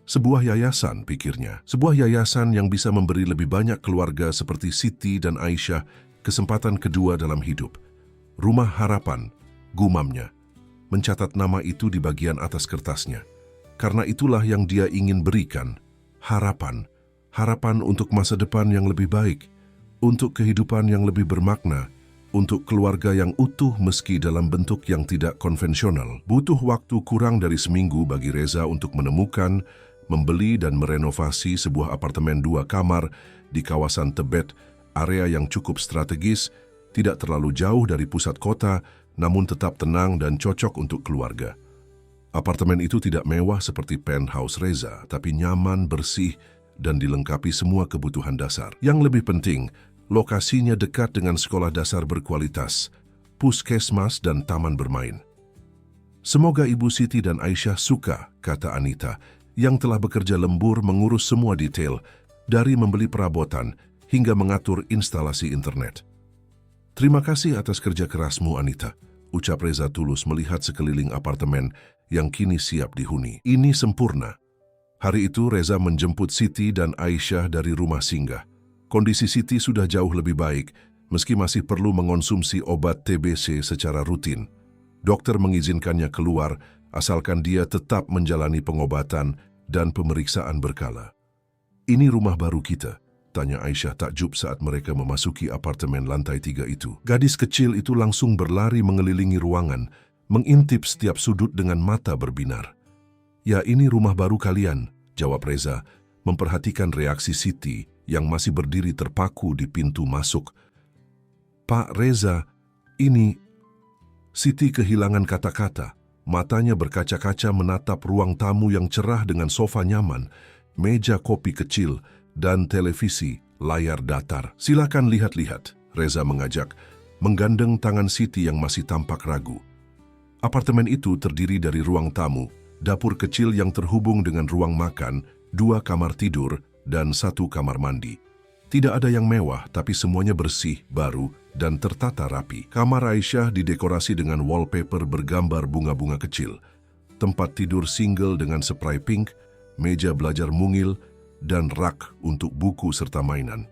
A: Sebuah yayasan, pikirnya. Sebuah yayasan yang bisa memberi lebih banyak keluarga seperti Siti dan Aisyah kesempatan kedua dalam hidup. Rumah Harapan, gumamnya. Mencatat nama itu di bagian atas kertasnya. Karena itulah yang dia ingin berikan. Harapan. Harapan untuk masa depan yang lebih baik. Untuk kehidupan yang lebih bermakna. Untuk keluarga yang utuh meski dalam bentuk yang tidak konvensional. Butuh waktu kurang dari seminggu bagi Reza untuk menemukan, membeli dan merenovasi sebuah apartemen 2 kamar di kawasan Tebet, area yang cukup strategis, tidak terlalu jauh dari pusat kota, namun tetap tenang dan cocok untuk keluarga. Apartemen itu tidak mewah seperti penthouse Reza, tapi nyaman, bersih, dan dilengkapi semua kebutuhan dasar. Yang lebih penting, lokasinya dekat dengan sekolah dasar berkualitas, puskesmas dan taman bermain. Semoga Ibu Siti dan Aisyah suka, kata Anita, yang telah bekerja lembur mengurus semua detail, dari membeli perabotan hingga mengatur instalasi internet. Terima kasih atas kerja kerasmu, Anita, ucap Reza tulus melihat sekeliling apartemen yang kini siap dihuni. Ini sempurna. Hari itu Reza menjemput Siti dan Aisyah dari rumah singgah. Kondisi Siti sudah jauh lebih baik, meski masih perlu mengonsumsi obat TBC secara rutin. Dokter mengizinkannya keluar, asalkan dia tetap menjalani pengobatan dan pemeriksaan berkala. "Ini rumah baru kita?" tanya Aisyah takjub saat mereka memasuki apartemen lantai 3 itu. Gadis kecil itu langsung berlari mengelilingi ruangan, mengintip setiap sudut dengan mata berbinar. "Ya, ini rumah baru kalian," jawab Reza, memperhatikan reaksi Siti yang masih berdiri terpaku di pintu masuk. "Pak Reza, ini..." Siti kehilangan kata-kata. Matanya berkaca-kaca menatap ruang tamu yang cerah dengan sofa nyaman, meja kopi kecil, dan televisi layar datar. "Silakan lihat-lihat," Reza mengajak, menggandeng tangan Siti yang masih tampak ragu. Apartemen itu terdiri dari ruang tamu, dapur kecil yang terhubung dengan ruang makan, 2 kamar tidur, dan 1 kamar mandi. Tidak ada yang mewah, tapi semuanya bersih, baru, dan tertata rapi. Kamar Aisyah didekorasi dengan wallpaper bergambar bunga-bunga kecil, tempat tidur single dengan spray pink, meja belajar mungil, dan rak untuk buku serta mainan.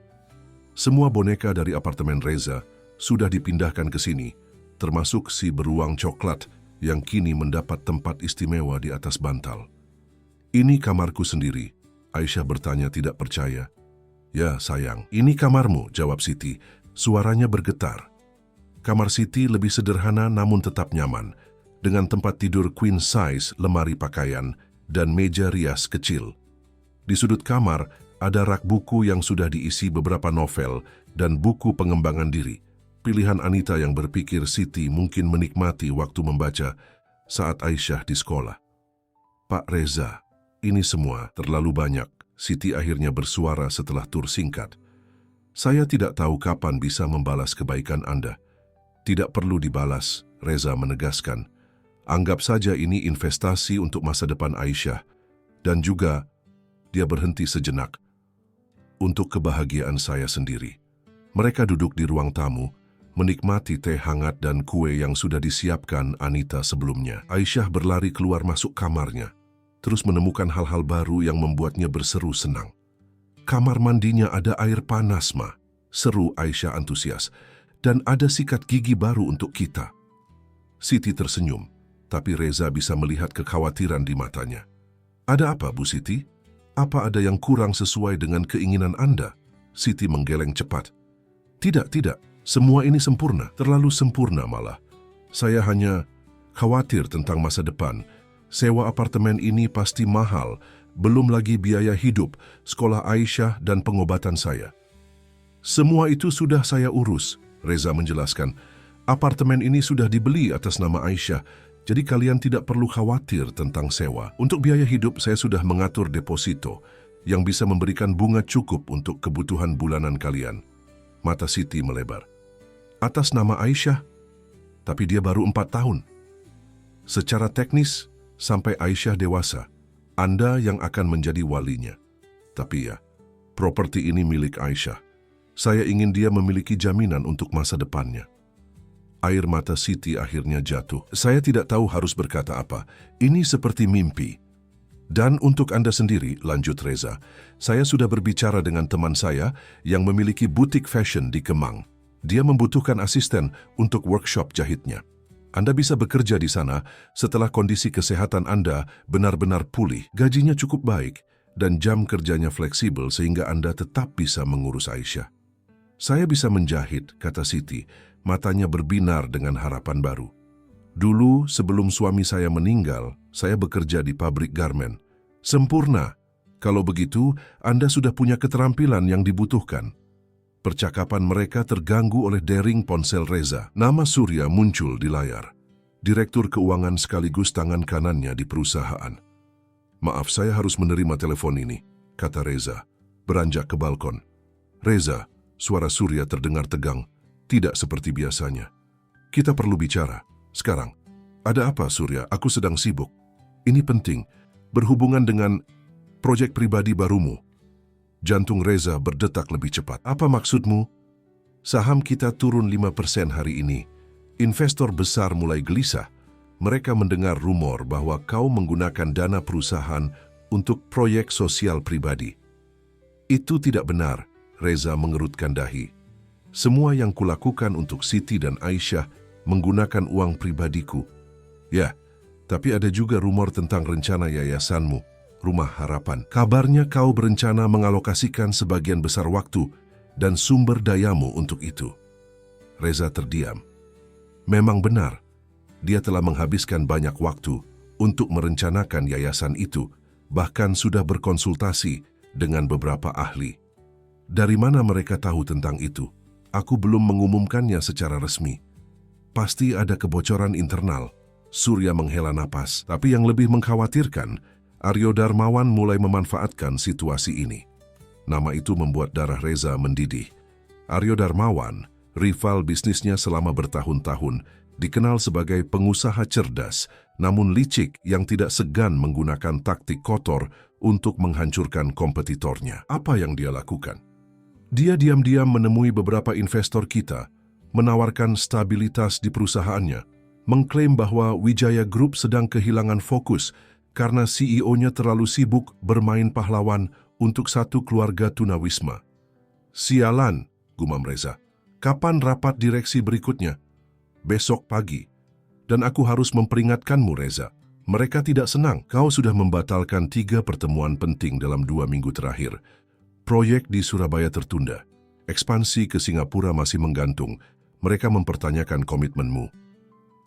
A: Semua boneka dari apartemen Reza sudah dipindahkan ke sini, termasuk si beruang coklat yang kini mendapat tempat istimewa di atas bantal. "Ini kamarku sendiri," Aisyah bertanya tidak percaya. "Ya sayang, ini kamarmu," jawab Siti. Suaranya bergetar. Kamar Siti lebih sederhana namun tetap nyaman, dengan tempat tidur queen size, lemari pakaian, dan meja rias kecil. Di sudut kamar ada rak buku yang sudah diisi beberapa novel dan buku pengembangan diri. Pilihan Anita yang berpikir Siti mungkin menikmati waktu membaca saat Aisyah di sekolah. "Pak Reza," Ini semua terlalu banyak, Siti akhirnya bersuara setelah tur singkat. Saya tidak tahu kapan bisa membalas kebaikan Anda. Tidak perlu dibalas, Reza menegaskan. Anggap saja ini investasi untuk masa depan Aisyah. Dan juga, dia berhenti sejenak. Untuk kebahagiaan saya sendiri. Mereka duduk di ruang tamu, menikmati teh hangat dan kue yang sudah disiapkan Anita sebelumnya. Aisyah berlari keluar masuk kamarnya, terus menemukan hal-hal baru yang membuatnya berseru senang. Kamar mandinya ada air panas, Ma, seru Aisyah antusias. Dan ada sikat gigi baru untuk kita. Siti tersenyum, tapi Reza bisa melihat kekhawatiran di matanya. Ada apa, Bu Siti? Apa ada yang kurang sesuai dengan keinginan Anda? Siti menggeleng cepat. Tidak. Semua ini sempurna, terlalu sempurna malah. Saya hanya khawatir tentang masa depan. Sewa apartemen ini pasti mahal, belum lagi biaya hidup, sekolah Aisyah dan pengobatan saya. Semua itu sudah saya urus, Reza menjelaskan. Apartemen ini sudah dibeli atas nama Aisyah, jadi kalian tidak perlu khawatir tentang sewa. Untuk biaya hidup saya sudah mengatur deposito yang bisa memberikan bunga cukup untuk kebutuhan bulanan kalian. Mata Siti melebar. Atas nama Aisyah, tapi dia baru 4 tahun. Secara teknis, sampai Aisyah dewasa, Anda yang akan menjadi walinya. Tapi ya, properti ini milik Aisyah. Saya ingin dia memiliki jaminan untuk masa depannya. Air mata Siti akhirnya jatuh. Saya tidak tahu harus berkata apa. Ini seperti mimpi. Dan untuk Anda sendiri, lanjut Reza, saya sudah berbicara dengan teman saya yang memiliki butik fashion di Kemang. Dia membutuhkan asisten untuk workshop jahitnya. Anda bisa bekerja di sana setelah kondisi kesehatan Anda benar-benar pulih. Gajinya cukup baik dan jam kerjanya fleksibel sehingga Anda tetap bisa mengurus Aisyah. Saya bisa menjahit, kata Siti, matanya berbinar dengan harapan baru. Dulu, sebelum suami saya meninggal, saya bekerja di pabrik garmen. Sempurna. Kalau begitu, Anda sudah punya keterampilan yang dibutuhkan. Percakapan mereka terganggu oleh dering ponsel Reza. Nama Surya muncul di layar. Direktur keuangan sekaligus tangan kanannya di perusahaan. Maaf, saya harus menerima telepon ini, kata Reza, beranjak ke balkon. Reza, suara Surya terdengar tegang, tidak seperti biasanya. Kita perlu bicara, sekarang. Ada apa, Surya? Aku sedang sibuk. Ini penting, berhubungan dengan proyek pribadi barumu. Jantung Reza berdetak lebih cepat. Apa maksudmu? Saham kita turun 5% hari ini. Investor besar mulai gelisah. Mereka mendengar rumor bahwa kau menggunakan dana perusahaan untuk proyek sosial pribadi. Itu tidak benar. Reza mengerutkan dahi. Semua yang kulakukan untuk Siti dan Aisyah menggunakan uang pribadiku. Ya, tapi ada juga rumor tentang rencana yayasanmu, Rumah Harapan. Kabarnya kau berencana mengalokasikan sebagian besar waktu dan sumber dayamu untuk itu. Reza terdiam. Memang benar, dia telah menghabiskan banyak waktu untuk merencanakan yayasan itu, bahkan sudah berkonsultasi dengan beberapa ahli. Dari mana mereka tahu tentang itu? Aku belum mengumumkannya secara resmi. Pasti ada kebocoran internal. Surya menghela napas. Tapi yang lebih mengkhawatirkan, Aryo Darmawan mulai memanfaatkan situasi ini. Nama itu membuat darah Reza mendidih. Aryo Darmawan, rival bisnisnya selama bertahun-tahun, dikenal sebagai pengusaha cerdas, namun licik yang tidak segan menggunakan taktik kotor untuk menghancurkan kompetitornya. Apa yang dia lakukan? Dia diam-diam menemui beberapa investor kita, menawarkan stabilitas di perusahaannya, mengklaim bahwa Wijaya Group sedang kehilangan fokus karena CEO-nya terlalu sibuk bermain pahlawan untuk satu keluarga tunawisma. Sialan, gumam Reza. Kapan rapat direksi berikutnya? Besok pagi. Dan aku harus memperingatkanmu, Reza. Mereka tidak senang. Kau sudah membatalkan 3 pertemuan penting dalam 2 minggu terakhir. Proyek di Surabaya tertunda. Ekspansi ke Singapura masih menggantung. Mereka mempertanyakan komitmenmu.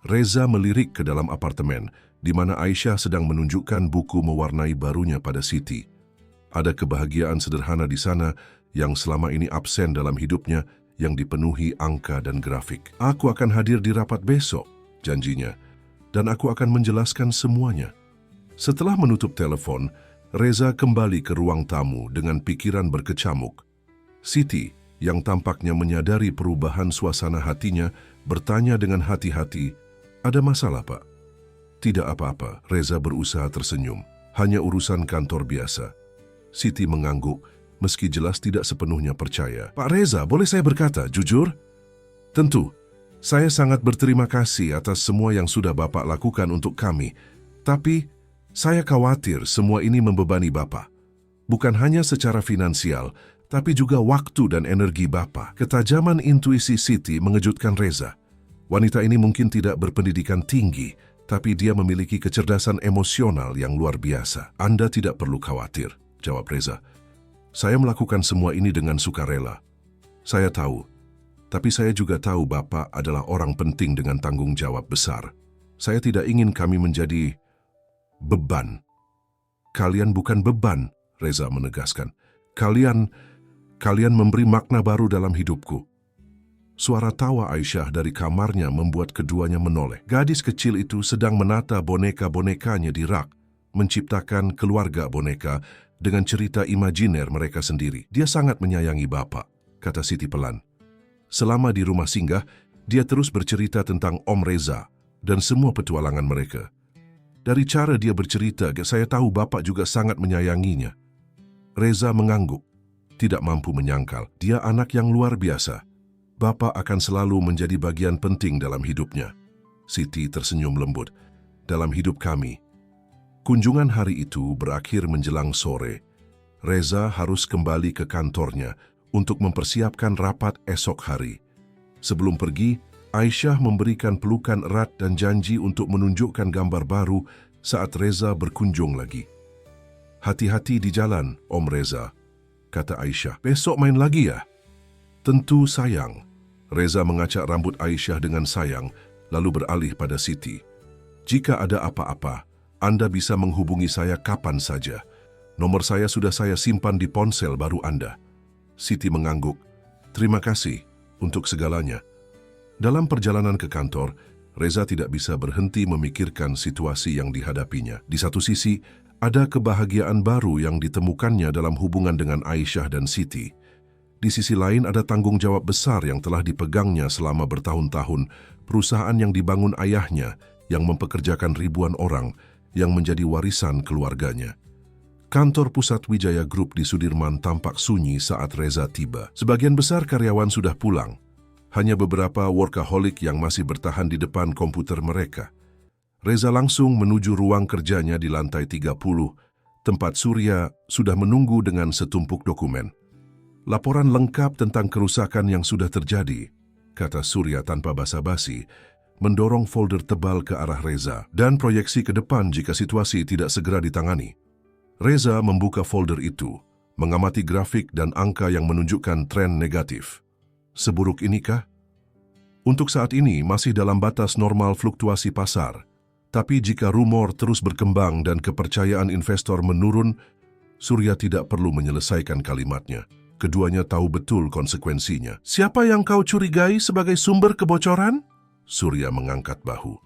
A: Reza melirik ke dalam apartemen, di mana Aisyah sedang menunjukkan buku mewarnai barunya pada Siti. Ada kebahagiaan sederhana di sana yang selama ini absen dalam hidupnya, yang dipenuhi angka dan grafik. Aku akan hadir di rapat besok, janjinya, dan aku akan menjelaskan semuanya. Setelah menutup telepon, Reza kembali ke ruang tamu dengan pikiran berkecamuk. Siti, yang tampaknya menyadari perubahan suasana hatinya, bertanya dengan hati-hati, "Ada masalah, Pak?" "Tidak apa-apa," Reza berusaha tersenyum. "Hanya urusan kantor biasa." Siti mengangguk, meski jelas tidak sepenuhnya percaya. "Pak Reza, boleh saya berkata jujur?" "Tentu. Saya sangat berterima kasih atas semua yang sudah Bapak lakukan untuk kami. Tapi, saya khawatir semua ini membebani Bapak. Bukan hanya secara finansial, tapi juga waktu dan energi Bapak." Ketajaman intuisi Siti mengejutkan Reza. Wanita ini mungkin tidak berpendidikan tinggi, tapi dia memiliki kecerdasan emosional yang luar biasa. "Anda tidak perlu khawatir," jawab Reza. "Saya melakukan semua ini dengan sukarela. Saya tahu, tapi saya juga tahu Bapak adalah orang penting dengan tanggung jawab besar. Saya tidak ingin kami menjadi beban." "Kalian bukan beban," Reza menegaskan. Kalian memberi makna baru dalam hidupku." Suara tawa Aisyah dari kamarnya membuat keduanya menoleh. Gadis kecil itu sedang menata boneka-bonekanya di rak, menciptakan keluarga boneka dengan cerita imajiner mereka sendiri. "Dia sangat menyayangi Bapak," kata Siti pelan. "Selama di rumah singgah, dia terus bercerita tentang Om Reza dan semua petualangan mereka. Dari cara dia bercerita, saya tahu Bapak juga sangat menyayanginya." Reza mengangguk, tidak mampu menyangkal. Dia anak yang luar biasa. Bapak akan selalu menjadi bagian penting dalam hidupnya. Siti tersenyum lembut. "Dalam hidup kami." Kunjungan hari itu berakhir menjelang sore. Reza harus kembali ke kantornya untuk mempersiapkan rapat esok hari. Sebelum pergi, Aisyah memberikan pelukan erat dan janji untuk menunjukkan gambar baru saat Reza berkunjung lagi. "Hati-hati di jalan, Om Reza," kata Aisyah. "Besok main lagi ya?" "Tentu sayang." Reza mengacak rambut Aisyah dengan sayang, lalu beralih pada Siti. "Jika ada apa-apa, Anda bisa menghubungi saya kapan saja. Nomor saya sudah saya simpan di ponsel baru Anda." Siti mengangguk. "Terima kasih untuk segalanya." Dalam perjalanan ke kantor, Reza tidak bisa berhenti memikirkan situasi yang dihadapinya. Di satu sisi, ada kebahagiaan baru yang ditemukannya dalam hubungan dengan Aisyah dan Siti. Di sisi lain ada tanggung jawab besar yang telah dipegangnya selama bertahun-tahun, perusahaan yang dibangun ayahnya yang mempekerjakan ribuan orang yang menjadi warisan keluarganya. Kantor pusat Wijaya Group di Sudirman tampak sunyi saat Reza tiba. Sebagian besar karyawan sudah pulang. Hanya beberapa workaholic yang masih bertahan di depan komputer mereka. Reza langsung menuju ruang kerjanya di lantai 30, tempat Surya sudah menunggu dengan setumpuk dokumen. "Laporan lengkap tentang kerusakan yang sudah terjadi," kata Surya tanpa basa-basi, mendorong folder tebal ke arah Reza, "dan proyeksi ke depan jika situasi tidak segera ditangani." Reza membuka folder itu, mengamati grafik dan angka yang menunjukkan tren negatif. Seburuk inikah? Untuk saat ini masih dalam batas normal fluktuasi pasar, tapi jika rumor terus berkembang dan kepercayaan investor menurun, Surya tidak perlu menyelesaikan kalimatnya. Keduanya tahu betul konsekuensinya. "Siapa yang kau curigai sebagai sumber kebocoran?" Surya mengangkat bahu.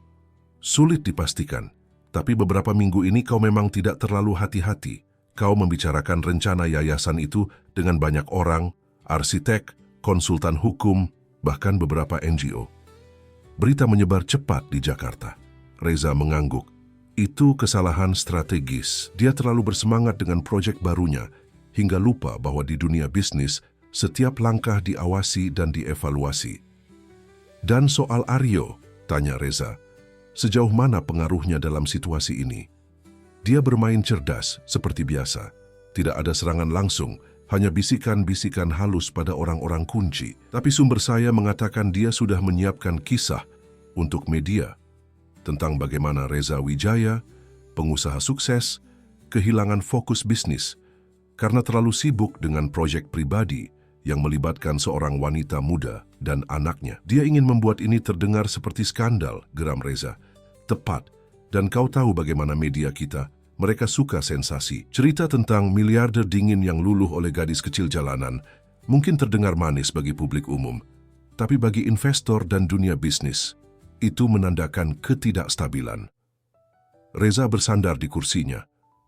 A: "Sulit dipastikan, tapi beberapa minggu ini kau memang tidak terlalu hati-hati. Kau membicarakan rencana yayasan itu dengan banyak orang, arsitek, konsultan hukum, bahkan beberapa NGO. Berita menyebar cepat di Jakarta." Reza mengangguk. "Itu kesalahan strategis. Dia terlalu bersemangat dengan proyek barunya, hingga lupa bahwa di dunia bisnis, setiap langkah diawasi dan dievaluasi." "Dan soal Aryo," tanya Reza, "sejauh mana pengaruhnya dalam situasi ini?" "Dia bermain cerdas, seperti biasa. Tidak ada serangan langsung, hanya bisikan-bisikan halus pada orang-orang kunci. Tapi sumber saya mengatakan dia sudah menyiapkan kisah untuk media tentang bagaimana Reza Wijaya, pengusaha sukses, kehilangan fokus bisnis karena terlalu sibuk dengan proyek pribadi yang melibatkan seorang wanita muda dan anaknya. Dia ingin membuat ini terdengar seperti skandal," geram Reza. "Tepat, dan kau tahu bagaimana media kita. Mereka suka sensasi. Cerita tentang miliarder dingin yang luluh oleh gadis kecil jalanan mungkin terdengar manis bagi publik umum, tapi bagi investor dan dunia bisnis, itu menandakan ketidakstabilan." Reza bersandar di kursinya,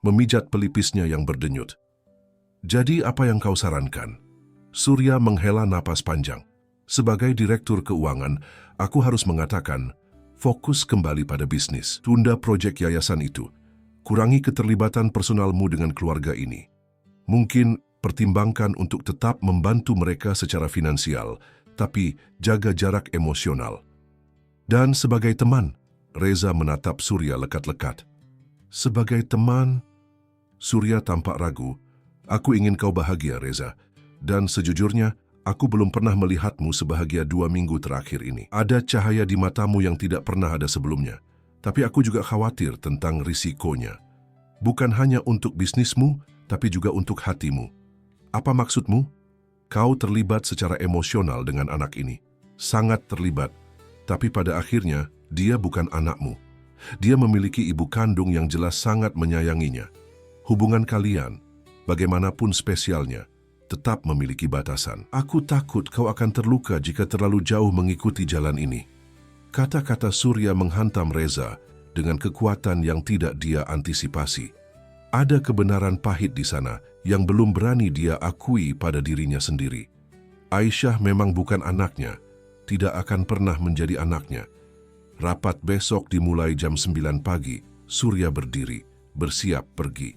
A: memijat pelipisnya yang berdenyut. Jadi apa yang kau sarankan? Surya menghela napas panjang. Sebagai direktur keuangan, aku harus mengatakan, fokus kembali pada bisnis. Tunda proyek yayasan itu. Kurangi keterlibatan personalmu dengan keluarga ini. Mungkin pertimbangkan untuk tetap membantu mereka secara finansial, tapi jaga jarak emosional. Dan sebagai teman, Reza menatap Surya lekat-lekat. Sebagai teman, Surya tampak ragu. Aku ingin kau bahagia, Reza. Dan sejujurnya, aku belum pernah melihatmu sebahagia 2 minggu terakhir ini. Ada cahaya di matamu yang tidak pernah ada sebelumnya. Tapi aku juga khawatir tentang risikonya. Bukan hanya untuk bisnismu, tapi juga untuk hatimu. Apa maksudmu? Kau terlibat secara emosional dengan anak ini. Sangat terlibat. Tapi pada akhirnya, dia bukan anakmu. Dia memiliki ibu kandung yang jelas sangat menyayanginya. Hubungan kalian, bagaimanapun spesialnya, tetap memiliki batasan. Aku takut kau akan terluka jika terlalu jauh mengikuti jalan ini. Kata-kata Surya menghantam Reza dengan kekuatan yang tidak dia antisipasi. Ada kebenaran pahit di sana yang belum berani dia akui pada dirinya sendiri. Aisyah memang bukan anaknya, tidak akan pernah menjadi anaknya. Rapat besok dimulai jam 9 pagi, Surya berdiri, bersiap pergi.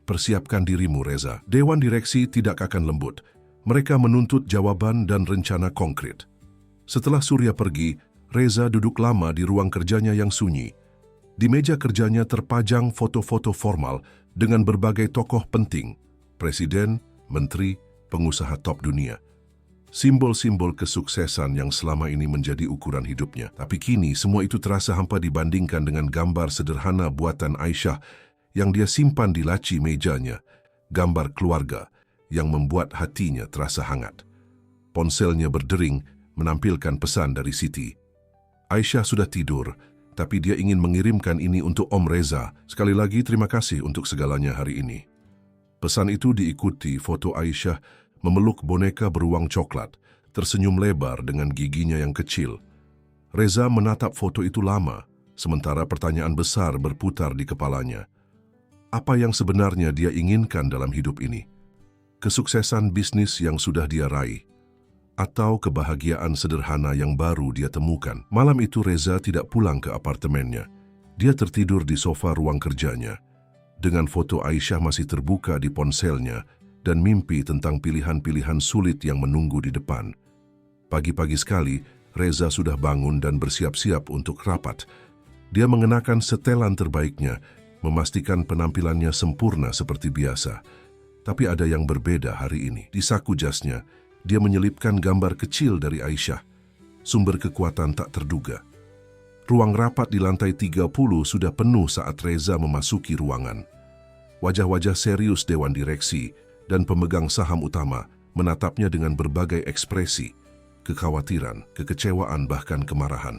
A: Persiapkan dirimu, Reza. Dewan direksi tidak akan lembut. Mereka menuntut jawaban dan rencana konkret. Setelah Surya pergi, Reza duduk lama di ruang kerjanya yang sunyi. Di meja kerjanya terpajang foto-foto formal dengan berbagai tokoh penting, presiden, menteri, pengusaha top dunia. Simbol-simbol kesuksesan yang selama ini menjadi ukuran hidupnya. Tapi kini semua itu terasa hampa dibandingkan dengan gambar sederhana buatan Aisyah yang dia simpan di laci mejanya, gambar keluarga yang membuat hatinya terasa hangat. Ponselnya berdering menampilkan pesan dari Siti. Aisyah sudah tidur, tapi dia ingin mengirimkan ini untuk Om Reza. Sekali lagi terima kasih untuk segalanya hari ini. Pesan itu diikuti foto Aisyah memeluk boneka beruang coklat, tersenyum lebar dengan giginya yang kecil. Reza menatap foto itu lama, sementara pertanyaan besar berputar di kepalanya. Apa yang sebenarnya dia inginkan dalam hidup ini? Kesuksesan bisnis yang sudah dia raih, atau kebahagiaan sederhana yang baru dia temukan? Malam itu Reza tidak pulang ke apartemennya. Dia tertidur di sofa ruang kerjanya, dengan foto Aisyah masih terbuka di ponselnya dan mimpi tentang pilihan-pilihan sulit yang menunggu di depan. Pagi-pagi sekali, Reza sudah bangun dan bersiap-siap untuk rapat. Dia mengenakan setelan terbaiknya, memastikan penampilannya sempurna seperti biasa. Tapi ada yang berbeda hari ini. Di saku jasnya, dia menyelipkan gambar kecil dari Aisyah, sumber kekuatan tak terduga. Ruang rapat di lantai 30 sudah penuh saat Reza memasuki ruangan. Wajah-wajah serius dewan direksi dan pemegang saham utama menatapnya dengan berbagai ekspresi, kekhawatiran, kekecewaan, bahkan kemarahan.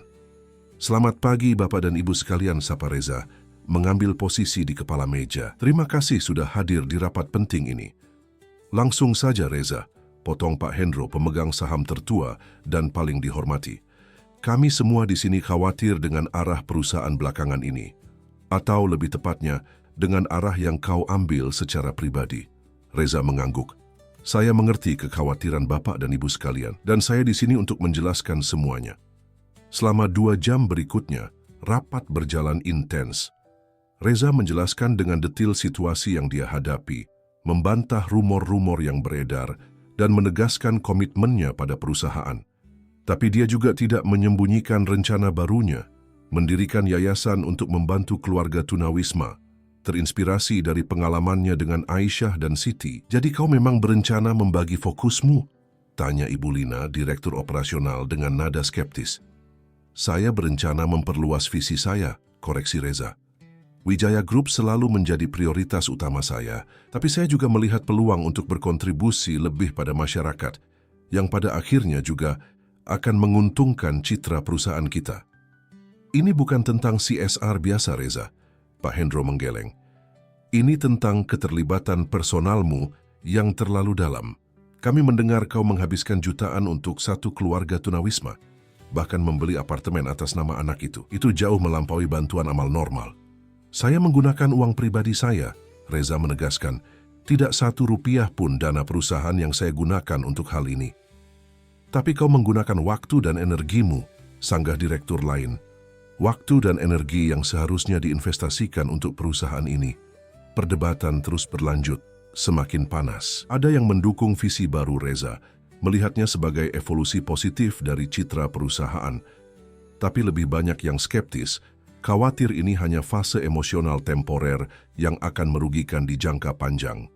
A: Selamat pagi Bapak dan Ibu sekalian, sapa Reza, mengambil posisi di kepala meja. Terima kasih sudah hadir di rapat penting ini. Langsung saja Reza, potong Pak Hendro, pemegang saham tertua dan paling dihormati. Kami semua di sini khawatir dengan arah perusahaan belakangan ini. Atau lebih tepatnya, dengan arah yang kau ambil secara pribadi. Reza mengangguk. Saya mengerti kekhawatiran Bapak dan Ibu sekalian, dan saya di sini untuk menjelaskan semuanya. Selama 2 jam berikutnya, rapat berjalan intens. Reza menjelaskan dengan detil situasi yang dia hadapi, membantah rumor-rumor yang beredar, dan menegaskan komitmennya pada perusahaan. Tapi dia juga tidak menyembunyikan rencana barunya, mendirikan yayasan untuk membantu keluarga tunawisma, terinspirasi dari pengalamannya dengan Aisyah dan Siti. Jadi kau memang berencana membagi fokusmu? Tanya Ibu Lina, direktur operasional dengan nada skeptis. Saya berencana memperluas visi saya, koreksi Reza. Wijaya Group selalu menjadi prioritas utama saya, tapi saya juga melihat peluang untuk berkontribusi lebih pada masyarakat, yang pada akhirnya juga akan menguntungkan citra perusahaan kita. Ini bukan tentang CSR biasa, Reza, Pak Hendro menggeleng. Ini tentang keterlibatan personalmu yang terlalu dalam. Kami mendengar kau menghabiskan jutaan untuk satu keluarga tunawisma, bahkan membeli apartemen atas nama anak itu. Itu jauh melampaui bantuan amal normal. Saya menggunakan uang pribadi saya, Reza menegaskan. Tidak 1 rupiah pun dana perusahaan yang saya gunakan untuk hal ini. Tapi kau menggunakan waktu dan energimu, sanggah direktur lain. Waktu dan energi yang seharusnya diinvestasikan untuk perusahaan ini. Perdebatan terus berlanjut, semakin panas. Ada yang mendukung visi baru Reza, melihatnya sebagai evolusi positif dari citra perusahaan. Tapi lebih banyak yang skeptis, khawatir ini hanya fase emosional temporer yang akan merugikan di jangka panjang.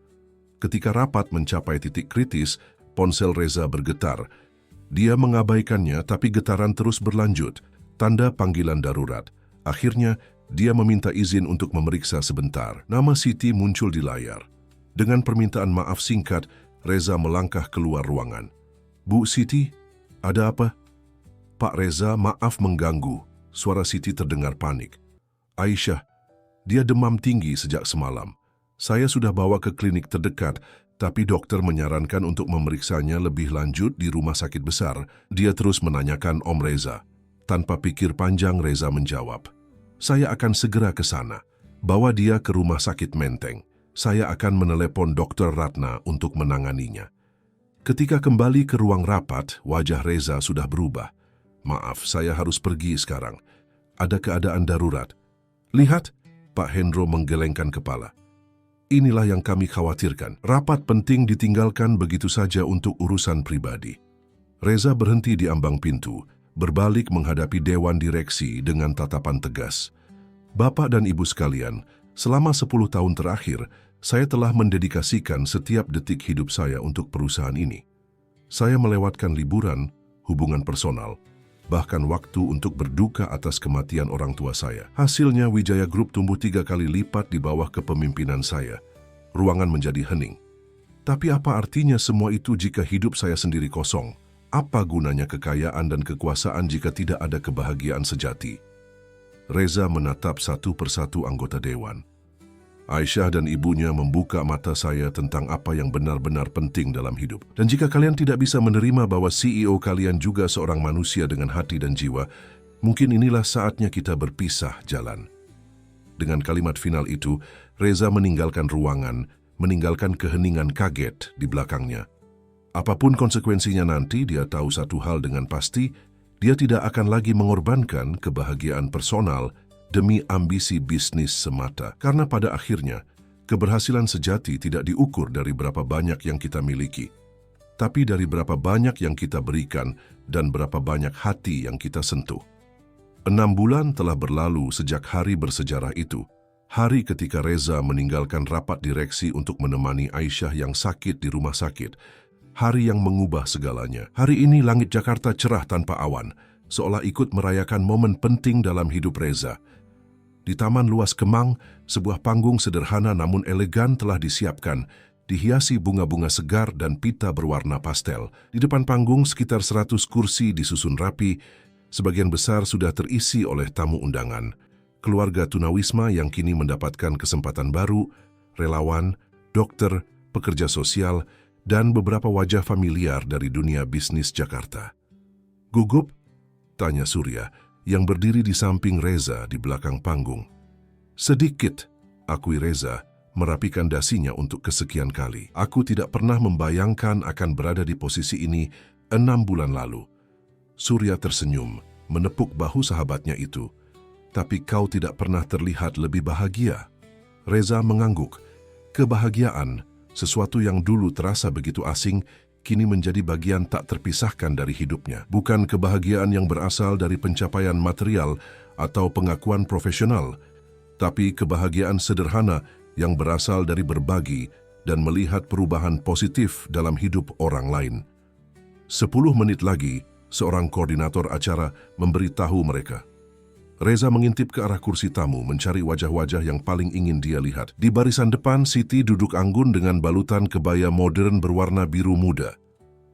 A: Ketika rapat mencapai titik kritis, ponsel Reza bergetar. Dia mengabaikannya, tapi getaran terus berlanjut, tanda panggilan darurat. Akhirnya, dia meminta izin untuk memeriksa sebentar. Nama Siti muncul di layar. Dengan permintaan maaf singkat, Reza melangkah keluar ruangan. Bu Siti, ada apa? Pak Reza, maaf mengganggu. Suara Siti terdengar panik. Aisyah, dia demam tinggi sejak semalam. Saya sudah bawa ke klinik terdekat, tapi dokter menyarankan untuk memeriksanya lebih lanjut di rumah sakit besar. Dia terus menanyakan Om Reza. Tanpa pikir panjang, Reza menjawab, saya akan segera ke sana. Bawa dia ke rumah sakit Menteng. Saya akan menelepon Dr. Ratna untuk menanganinya. Ketika kembali ke ruang rapat, wajah Reza sudah berubah. Maaf, saya harus pergi sekarang. Ada keadaan darurat. Lihat, Pak Hendro menggelengkan kepala. Inilah yang kami khawatirkan. Rapat penting ditinggalkan begitu saja untuk urusan pribadi. Reza berhenti di ambang pintu, berbalik menghadapi dewan direksi dengan tatapan tegas. Bapak dan Ibu sekalian, selama 10 tahun terakhir, saya telah mendedikasikan setiap detik hidup saya untuk perusahaan ini. Saya melewatkan liburan, hubungan personal, bahkan waktu untuk berduka atas kematian orang tua saya. Hasilnya Wijaya Group tumbuh 3 kali lipat di bawah kepemimpinan saya. Ruangan menjadi hening. Tapi apa artinya semua itu jika hidup saya sendiri kosong? Apa gunanya kekayaan dan kekuasaan jika tidak ada kebahagiaan sejati? Reza menatap satu persatu anggota dewan. Aisyah dan ibunya membuka mata saya tentang apa yang benar-benar penting dalam hidup. Dan jika kalian tidak bisa menerima bahwa CEO kalian juga seorang manusia dengan hati dan jiwa, mungkin inilah saatnya kita berpisah jalan. Dengan kalimat final itu, Reza meninggalkan ruangan, meninggalkan keheningan kaget di belakangnya. Apapun konsekuensinya nanti, dia tahu satu hal dengan pasti, dia tidak akan lagi mengorbankan kebahagiaan personal demi ambisi bisnis semata. Karena pada akhirnya, keberhasilan sejati tidak diukur dari berapa banyak yang kita miliki, tapi dari berapa banyak yang kita berikan dan berapa banyak hati yang kita sentuh. 6 bulan telah berlalu sejak hari bersejarah itu, hari ketika Reza meninggalkan rapat direksi untuk menemani Aisyah yang sakit di rumah sakit, hari yang mengubah segalanya. Hari ini langit Jakarta cerah tanpa awan, seolah ikut merayakan momen penting dalam hidup Reza. Di Taman Luas Kemang, sebuah panggung sederhana namun elegan telah disiapkan, dihiasi bunga-bunga segar dan pita berwarna pastel. Di depan panggung sekitar 100 kursi disusun rapi, sebagian besar sudah terisi oleh tamu undangan. Keluarga tunawisma yang kini mendapatkan kesempatan baru, relawan, dokter, pekerja sosial, dan beberapa wajah familiar dari dunia bisnis Jakarta. Gugup? Tanya Surya, yang berdiri di samping Reza di belakang panggung. Sedikit, akui Reza, merapikan dasinya untuk kesekian kali. Aku tidak pernah membayangkan akan berada di posisi ini 6 bulan lalu. Surya tersenyum, menepuk bahu sahabatnya itu. Tapi kau tidak pernah terlihat lebih bahagia. Reza mengangguk. Kebahagiaan, sesuatu yang dulu terasa begitu asing, kini menjadi bagian tak terpisahkan dari hidupnya. Bukan kebahagiaan yang berasal dari pencapaian material atau pengakuan profesional, tapi kebahagiaan sederhana yang berasal dari berbagi dan melihat perubahan positif dalam hidup orang lain. 10 menit lagi, seorang koordinator acara memberitahu mereka. Reza mengintip ke arah kursi tamu mencari wajah-wajah yang paling ingin dia lihat. Di barisan depan, Siti duduk anggun dengan balutan kebaya modern berwarna biru muda.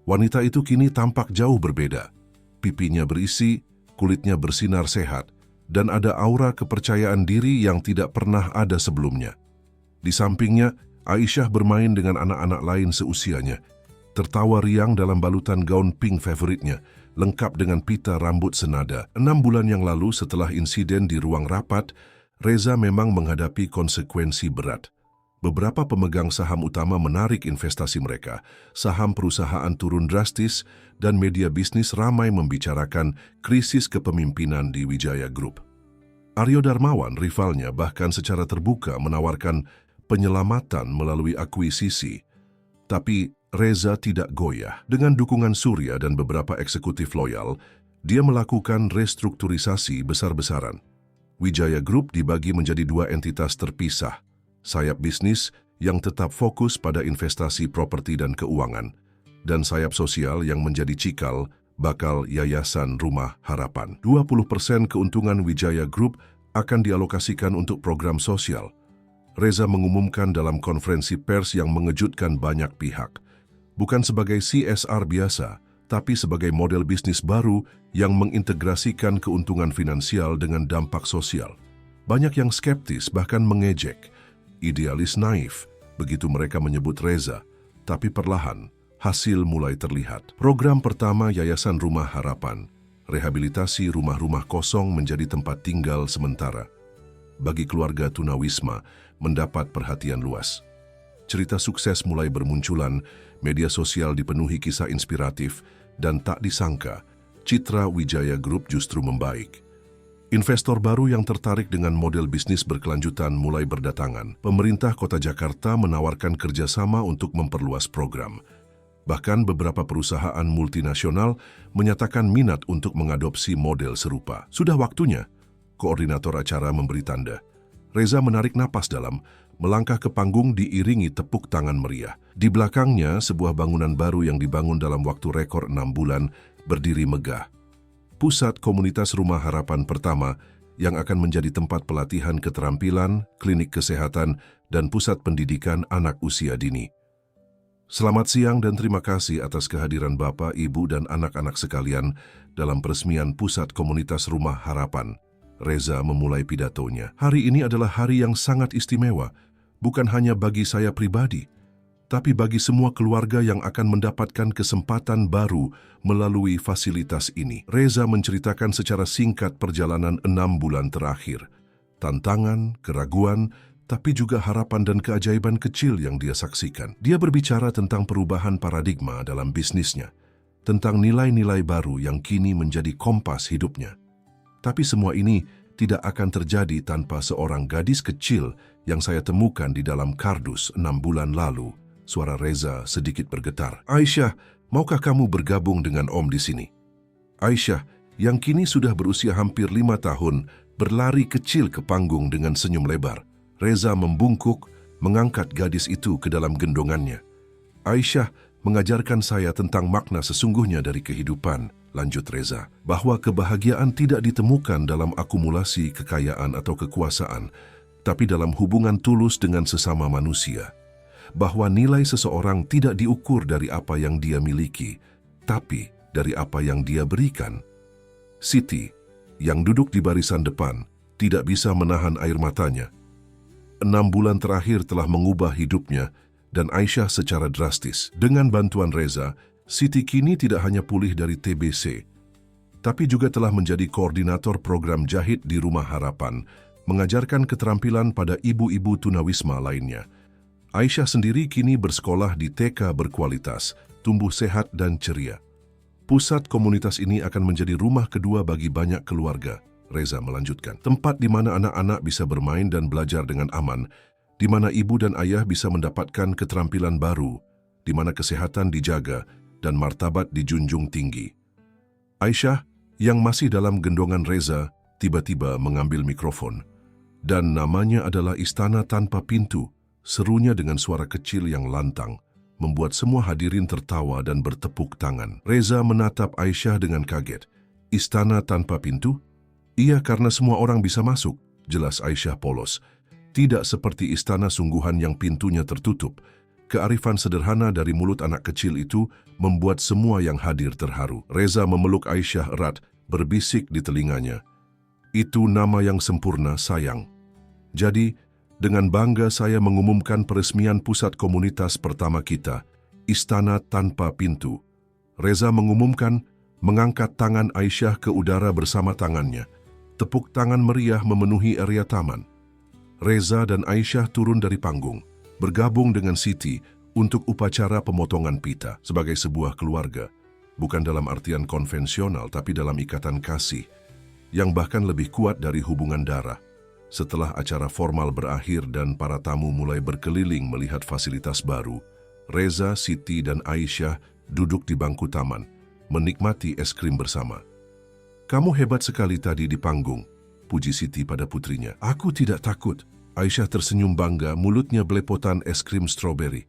A: Wanita itu kini tampak jauh berbeda. Pipinya berisi, kulitnya bersinar sehat, dan ada aura kepercayaan diri yang tidak pernah ada sebelumnya. Di sampingnya, Aisyah bermain dengan anak-anak lain seusianya, tertawa riang dalam balutan gaun pink favoritnya, lengkap dengan pita rambut senada. 6 bulan yang lalu setelah insiden di ruang rapat, Reza memang menghadapi konsekuensi berat. Beberapa pemegang saham utama menarik investasi mereka, saham perusahaan turun drastis, dan media bisnis ramai membicarakan krisis kepemimpinan di Wijaya Group. Aryo Darmawan, rivalnya, bahkan secara terbuka menawarkan penyelamatan melalui akuisisi. Tapi Reza tidak goyah. Dengan dukungan Surya dan beberapa eksekutif loyal, dia melakukan restrukturisasi besar-besaran. Wijaya Group dibagi menjadi dua entitas terpisah. Sayap bisnis yang tetap fokus pada investasi properti dan keuangan, dan sayap sosial yang menjadi cikal bakal Yayasan Rumah Harapan. 20% keuntungan Wijaya Group akan dialokasikan untuk program sosial. Reza mengumumkan dalam konferensi pers yang mengejutkan banyak pihak. Bukan sebagai CSR biasa, tapi sebagai model bisnis baru yang mengintegrasikan keuntungan finansial dengan dampak sosial. Banyak yang skeptis, bahkan mengejek. Idealis naif, begitu mereka menyebut Reza, tapi perlahan hasil mulai terlihat. Program pertama Yayasan Rumah Harapan, rehabilitasi rumah-rumah kosong menjadi tempat tinggal sementara. Bagi keluarga tunawisma, mendapat perhatian luas. Cerita sukses mulai bermunculan, media sosial dipenuhi kisah inspiratif, dan tak disangka, citra Wijaya Group justru membaik. Investor baru yang tertarik dengan model bisnis berkelanjutan mulai berdatangan. Pemerintah Kota Jakarta menawarkan kerjasama untuk memperluas program. Bahkan beberapa perusahaan multinasional menyatakan minat untuk mengadopsi model serupa. Sudah waktunya, koordinator acara memberi tanda. Reza menarik napas dalam, melangkah ke panggung diiringi tepuk tangan meriah. Di belakangnya, sebuah bangunan baru yang dibangun dalam waktu rekor 6 bulan berdiri megah. Pusat Komunitas Rumah Harapan pertama yang akan menjadi tempat pelatihan keterampilan, klinik kesehatan, dan pusat pendidikan anak usia dini. Selamat siang dan terima kasih atas kehadiran Bapak, Ibu, dan anak-anak sekalian dalam peresmian Pusat Komunitas Rumah Harapan. Reza memulai pidatonya. Hari ini adalah hari yang sangat istimewa, bukan hanya bagi saya pribadi, tapi bagi semua keluarga yang akan mendapatkan kesempatan baru melalui fasilitas ini. Reza menceritakan secara singkat perjalanan 6 bulan terakhir. Tantangan, keraguan, tapi juga harapan dan keajaiban kecil yang dia saksikan. Dia berbicara tentang perubahan paradigma dalam bisnisnya, tentang nilai-nilai baru yang kini menjadi kompas hidupnya. Tapi semua ini tidak akan terjadi tanpa seorang gadis kecil yang saya temukan di dalam kardus 6 bulan lalu. Suara Reza sedikit bergetar. Aisyah, maukah kamu bergabung dengan Om di sini? Aisyah, yang kini sudah berusia hampir 5 tahun, berlari kecil ke panggung dengan senyum lebar. Reza membungkuk, mengangkat gadis itu ke dalam gendongannya. Aisyah mengajarkan saya tentang makna sesungguhnya dari kehidupan, lanjut Reza, bahwa kebahagiaan tidak ditemukan dalam akumulasi kekayaan atau kekuasaan, tapi dalam hubungan tulus dengan sesama manusia. Bahwa nilai seseorang tidak diukur dari apa yang dia miliki, tapi dari apa yang dia berikan. Siti, yang duduk di barisan depan, tidak bisa menahan air matanya. 6 bulan terakhir telah mengubah hidupnya dan Aisyah secara drastis. Dengan bantuan Reza, Siti kini tidak hanya pulih dari TBC, tapi juga telah menjadi koordinator program jahit di Rumah Harapan, mengajarkan keterampilan pada ibu-ibu tunawisma lainnya. Aisyah sendiri kini bersekolah di TK berkualitas, tumbuh sehat dan ceria. Pusat komunitas ini akan menjadi rumah kedua bagi banyak keluarga, Reza melanjutkan. Tempat di mana anak-anak bisa bermain dan belajar dengan aman, di mana ibu dan ayah bisa mendapatkan keterampilan baru, di mana kesehatan dijaga dan martabat dijunjung tinggi. Aisyah, yang masih dalam gendongan Reza, tiba-tiba mengambil mikrofon. Dan namanya adalah Istana Tanpa Pintu. Serunya dengan suara kecil yang lantang, membuat semua hadirin tertawa dan bertepuk tangan. Reza menatap Aisyah dengan kaget. Istana tanpa pintu? Iya, karena semua orang bisa masuk, jelas Aisyah polos. Tidak seperti istana sungguhan yang pintunya tertutup. Kearifan sederhana dari mulut anak kecil itu membuat semua yang hadir terharu. Reza memeluk Aisyah erat, berbisik di telinganya. Itu nama yang sempurna, sayang. Jadi, dengan bangga saya mengumumkan peresmian pusat komunitas pertama kita, Istana Tanpa Pintu. Reza mengumumkan, mengangkat tangan Aisyah ke udara bersama tangannya. Tepuk tangan meriah memenuhi area taman. Reza dan Aisyah turun dari panggung, bergabung dengan Siti untuk upacara pemotongan pita sebagai sebuah keluarga. Bukan dalam artian konvensional, tapi dalam ikatan kasih yang bahkan lebih kuat dari hubungan darah. Setelah acara formal berakhir dan para tamu mulai berkeliling melihat fasilitas baru, Reza, Siti, dan Aisyah duduk di bangku taman, menikmati es krim bersama. "Kamu hebat sekali tadi di panggung," puji Siti pada putrinya. "Aku tidak takut." Aisyah tersenyum bangga, mulutnya belepotan es krim stroberi.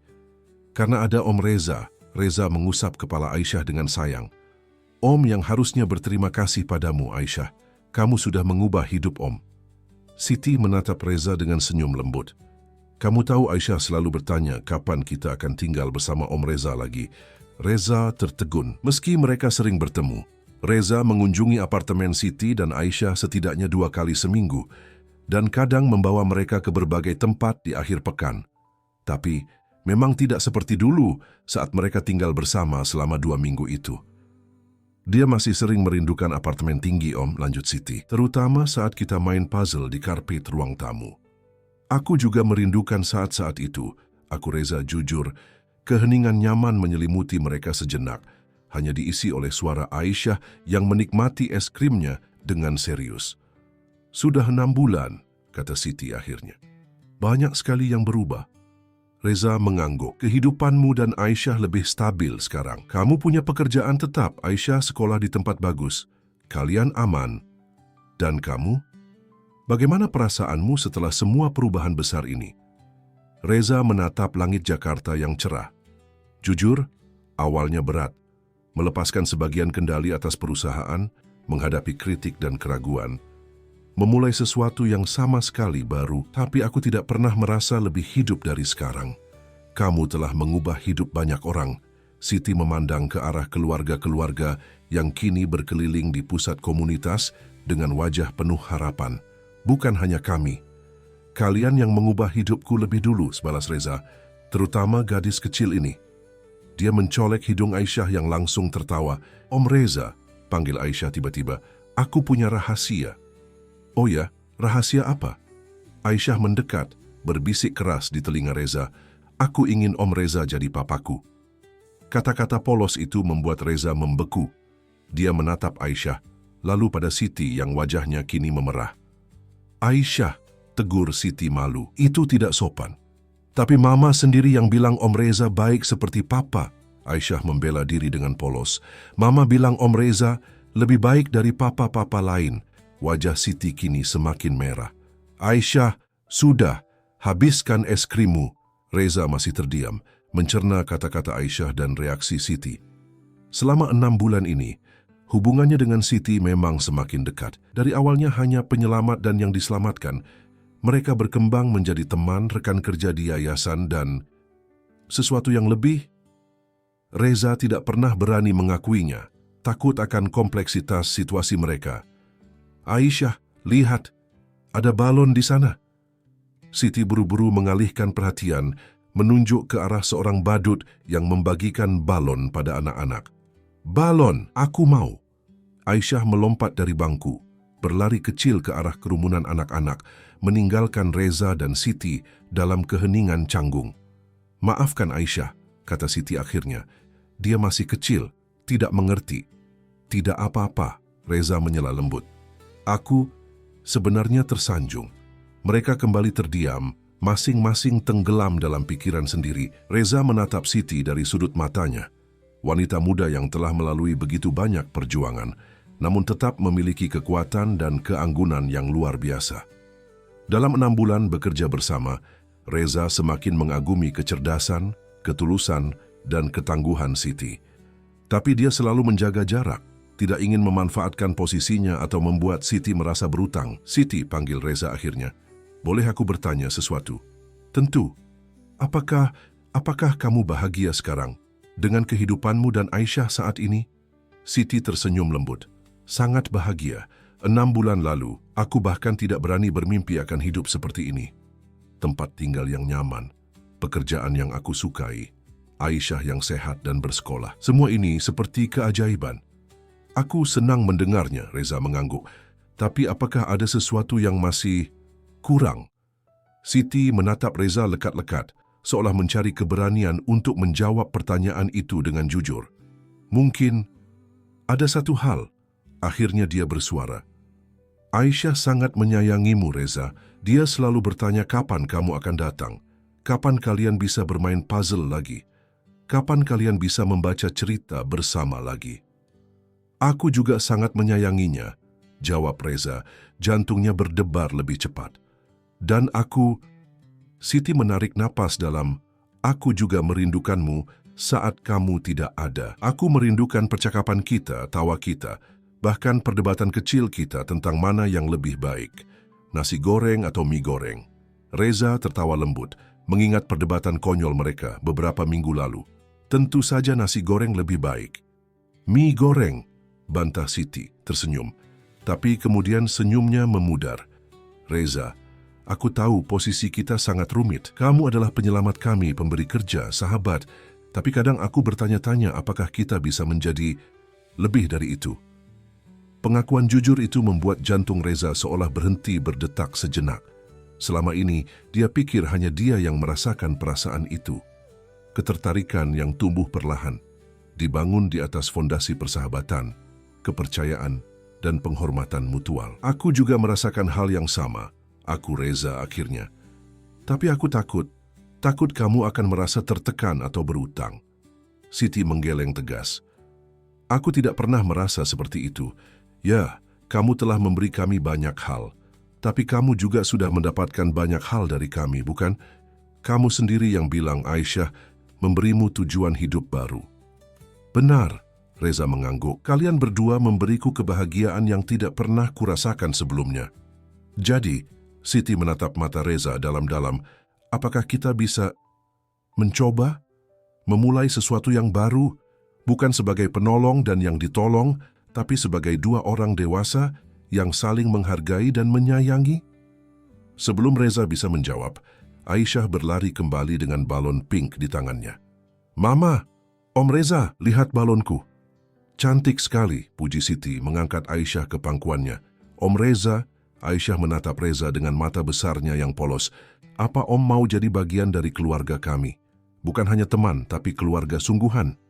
A: "Karena ada Om Reza." Reza mengusap kepala Aisyah dengan sayang. "Om yang harusnya berterima kasih padamu, Aisyah. Kamu sudah mengubah hidup Om." Siti menatap Reza dengan senyum lembut. "Kamu tahu Aisyah selalu bertanya kapan kita akan tinggal bersama Om Reza lagi." Reza tertegun. Meski mereka sering bertemu, Reza mengunjungi apartemen Siti dan Aisyah setidaknya 2 kali seminggu dan kadang membawa mereka ke berbagai tempat di akhir pekan. Tapi memang tidak seperti dulu saat mereka tinggal bersama selama 2 minggu itu. "Dia masih sering merindukan apartemen tinggi, Om," lanjut Siti. "Terutama saat kita main puzzle di karpet ruang tamu." "Aku juga merindukan saat-saat itu," aku Reza jujur. Keheningan nyaman menyelimuti mereka sejenak, hanya diisi oleh suara Aisyah yang menikmati es krimnya dengan serius. "Sudah 6 bulan, kata Siti akhirnya. "Banyak sekali yang berubah." Reza mengangguk. "Kehidupanmu dan Aisyah lebih stabil sekarang. Kamu punya pekerjaan tetap, Aisyah sekolah di tempat bagus. Kalian aman. Dan kamu? Bagaimana perasaanmu setelah semua perubahan besar ini?" Reza menatap langit Jakarta yang cerah. "Jujur, awalnya berat. Melepaskan sebagian kendali atas perusahaan, menghadapi kritik dan keraguan. Memulai sesuatu yang sama sekali baru, tapi aku tidak pernah merasa lebih hidup dari sekarang." "Kamu telah mengubah hidup banyak orang." Siti memandang ke arah keluarga-keluarga yang kini berkeliling di pusat komunitas dengan wajah penuh harapan. "Bukan hanya kami. Kalian yang mengubah hidupku lebih dulu," balas Reza. "Terutama gadis kecil ini." Dia mencolek hidung Aisyah yang langsung tertawa. "Om Reza," panggil Aisyah tiba-tiba, "aku punya rahasia." "Oh ya, rahasia apa?" Aisyah mendekat, berbisik keras di telinga Reza. "Aku ingin Om Reza jadi papaku." Kata-kata polos itu membuat Reza membeku. Dia menatap Aisyah, lalu pada Siti yang wajahnya kini memerah. "Aisyah," tegur Siti malu, "itu tidak sopan. Tapi Mama sendiri yang bilang Om Reza baik seperti Papa." Aisyah membela diri dengan polos. "Mama bilang Om Reza lebih baik dari papa-papa lain." Wajah Siti kini semakin merah. "Aisyah, sudah, habiskan es krimmu." Reza masih terdiam, mencerna kata-kata Aisyah dan reaksi Siti. Selama 6 bulan ini, hubungannya dengan Siti memang semakin dekat. Dari awalnya hanya penyelamat dan yang diselamatkan, mereka berkembang menjadi teman, rekan kerja di yayasan, dan sesuatu yang lebih. Reza tidak pernah berani mengakuinya, takut akan kompleksitas situasi mereka. "Aisyah, lihat, ada balon di sana." Siti buru-buru mengalihkan perhatian, menunjuk ke arah seorang badut yang membagikan balon pada anak-anak. "Balon, aku mau." Aisyah melompat dari bangku, berlari kecil ke arah kerumunan anak-anak, meninggalkan Reza dan Siti dalam keheningan canggung. "Maafkan Aisyah," kata Siti akhirnya. "Dia masih kecil, tidak mengerti." "Tidak apa-apa," Reza menyela lembut. "Aku sebenarnya tersanjung." Mereka kembali terdiam, masing-masing tenggelam dalam pikiran sendiri. Reza menatap Siti dari sudut matanya. Wanita muda yang telah melalui begitu banyak perjuangan, namun tetap memiliki kekuatan dan keanggunan yang luar biasa. Dalam 6 bulan bekerja bersama, Reza semakin mengagumi kecerdasan, ketulusan, dan ketangguhan Siti. Tapi dia selalu menjaga jarak, tidak ingin memanfaatkan posisinya atau membuat Siti merasa berutang. "Siti," panggil Reza akhirnya, "boleh aku bertanya sesuatu?" "Tentu. Apakah kamu bahagia sekarang dengan kehidupanmu dan Aisyah saat ini?" Siti tersenyum lembut. "Sangat bahagia. 6 bulan lalu, aku bahkan tidak berani bermimpi akan hidup seperti ini. Tempat tinggal yang nyaman, pekerjaan yang aku sukai, Aisyah yang sehat dan bersekolah. Semua ini seperti keajaiban." "Aku senang mendengarnya," Reza mengangguk. Tapi apakah ada sesuatu yang masih kurang? Siti menatap Reza lekat-lekat, seolah mencari keberanian untuk menjawab pertanyaan itu dengan jujur. Mungkin ada satu hal. Akhirnya dia bersuara. Aisyah sangat menyayangimu, Reza. Dia selalu bertanya kapan kamu akan datang. Kapan kalian bisa bermain puzzle lagi? Kapan kalian bisa membaca cerita bersama lagi? Aku juga sangat menyayanginya, jawab Reza, jantungnya berdebar lebih cepat. Dan aku, Siti menarik napas dalam, aku juga merindukanmu saat kamu tidak ada. Aku merindukan percakapan kita, tawa kita, bahkan perdebatan kecil kita tentang mana yang lebih baik, nasi goreng atau mie goreng. Reza tertawa lembut, mengingat perdebatan konyol mereka beberapa minggu lalu. Tentu saja nasi goreng lebih baik. Mie goreng, bantah Siti, tersenyum. Tapi kemudian senyumnya memudar. Reza, aku tahu posisi kita sangat rumit. Kamu adalah penyelamat kami, pemberi kerja, sahabat. Tapi kadang aku bertanya-tanya apakah kita bisa menjadi lebih dari itu. Pengakuan jujur itu membuat jantung Reza seolah berhenti berdetak sejenak. Selama ini, dia pikir hanya dia yang merasakan perasaan itu. Ketertarikan yang tumbuh perlahan, dibangun di atas fondasi persahabatan, kepercayaan, dan penghormatan mutual. Aku juga merasakan hal yang sama, aku Reza akhirnya. Tapi aku takut kamu akan merasa tertekan atau berutang. Siti menggeleng tegas. Aku tidak pernah merasa seperti itu. Ya, kamu telah memberi kami banyak hal, tapi kamu juga sudah mendapatkan banyak hal dari kami, bukan? Kamu sendiri yang bilang Aisyah memberimu tujuan hidup baru. Benar, Reza mengangguk. Kalian berdua memberiku kebahagiaan yang tidak pernah kurasakan sebelumnya. Jadi, Siti menatap mata Reza dalam-dalam, apakah kita bisa mencoba memulai sesuatu yang baru, bukan sebagai penolong dan yang ditolong, tapi sebagai dua orang dewasa yang saling menghargai dan menyayangi? Sebelum Reza bisa menjawab, Aisyah berlari kembali dengan balon pink di tangannya. Mama, Om Reza, lihat balonku. Cantik sekali, puji Siti mengangkat Aisyah ke pangkuannya. Om Reza, Aisyah menatap Reza dengan mata besarnya yang polos. Apa Om mau jadi bagian dari keluarga kami? Bukan hanya teman, tapi keluarga sungguhan.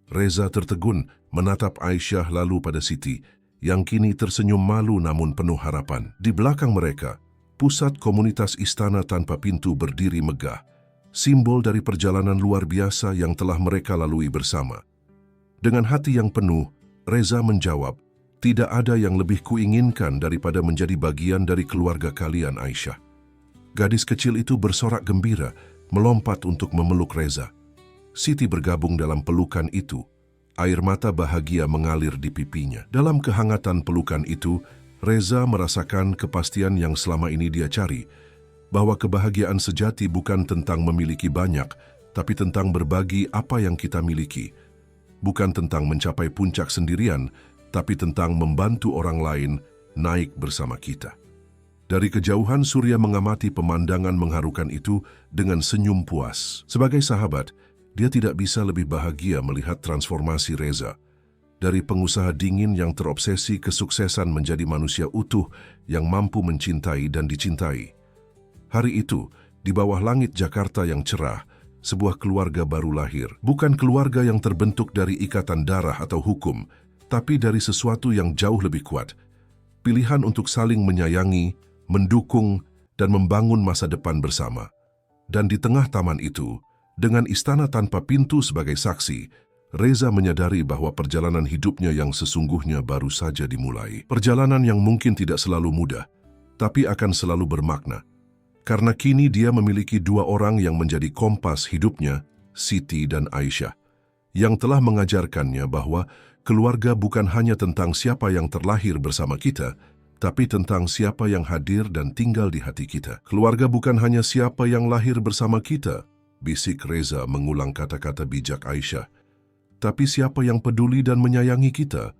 A: Reza tertegun menatap Aisyah lalu pada Siti, yang kini tersenyum malu namun penuh harapan. Di belakang mereka, pusat komunitas Istana Tanpa Pintu berdiri megah, simbol dari perjalanan luar biasa yang telah mereka lalui bersama. Dengan hati yang penuh, Reza menjawab, tidak ada yang lebih kuinginkan daripada menjadi bagian dari keluarga kalian, Aisyah. Gadis kecil itu bersorak gembira, melompat untuk memeluk Reza. Siti bergabung dalam pelukan itu. Air mata bahagia mengalir di pipinya. Dalam kehangatan pelukan itu, Reza merasakan kepastian yang selama ini dia cari, bahwa kebahagiaan sejati bukan tentang memiliki banyak, tapi tentang berbagi apa yang kita miliki. Bukan tentang mencapai puncak sendirian, tapi tentang membantu orang lain naik bersama kita. Dari kejauhan Surya mengamati pemandangan mengharukan itu dengan senyum puas. Sebagai sahabat, dia tidak bisa lebih bahagia melihat transformasi Reza. Dari pengusaha dingin yang terobsesi kesuksesan menjadi manusia utuh yang mampu mencintai dan dicintai. Hari itu, di bawah langit Jakarta yang cerah, sebuah keluarga baru lahir. Bukan keluarga yang terbentuk dari ikatan darah atau hukum, tapi dari sesuatu yang jauh lebih kuat. Pilihan untuk saling menyayangi, mendukung, dan membangun masa depan bersama. Dan di tengah taman itu, dengan Istana Tanpa Pintu sebagai saksi, Reza menyadari bahwa perjalanan hidupnya yang sesungguhnya baru saja dimulai. Perjalanan yang mungkin tidak selalu mudah, tapi akan selalu bermakna. Karena kini dia memiliki dua orang yang menjadi kompas hidupnya, Siti dan Aisyah, yang telah mengajarkannya bahwa keluarga bukan hanya tentang siapa yang terlahir bersama kita, tapi tentang siapa yang hadir dan tinggal di hati kita. Keluarga bukan hanya siapa yang lahir bersama kita, bisik Reza mengulang kata-kata bijak Aisyah, tapi siapa yang peduli dan menyayangi kita,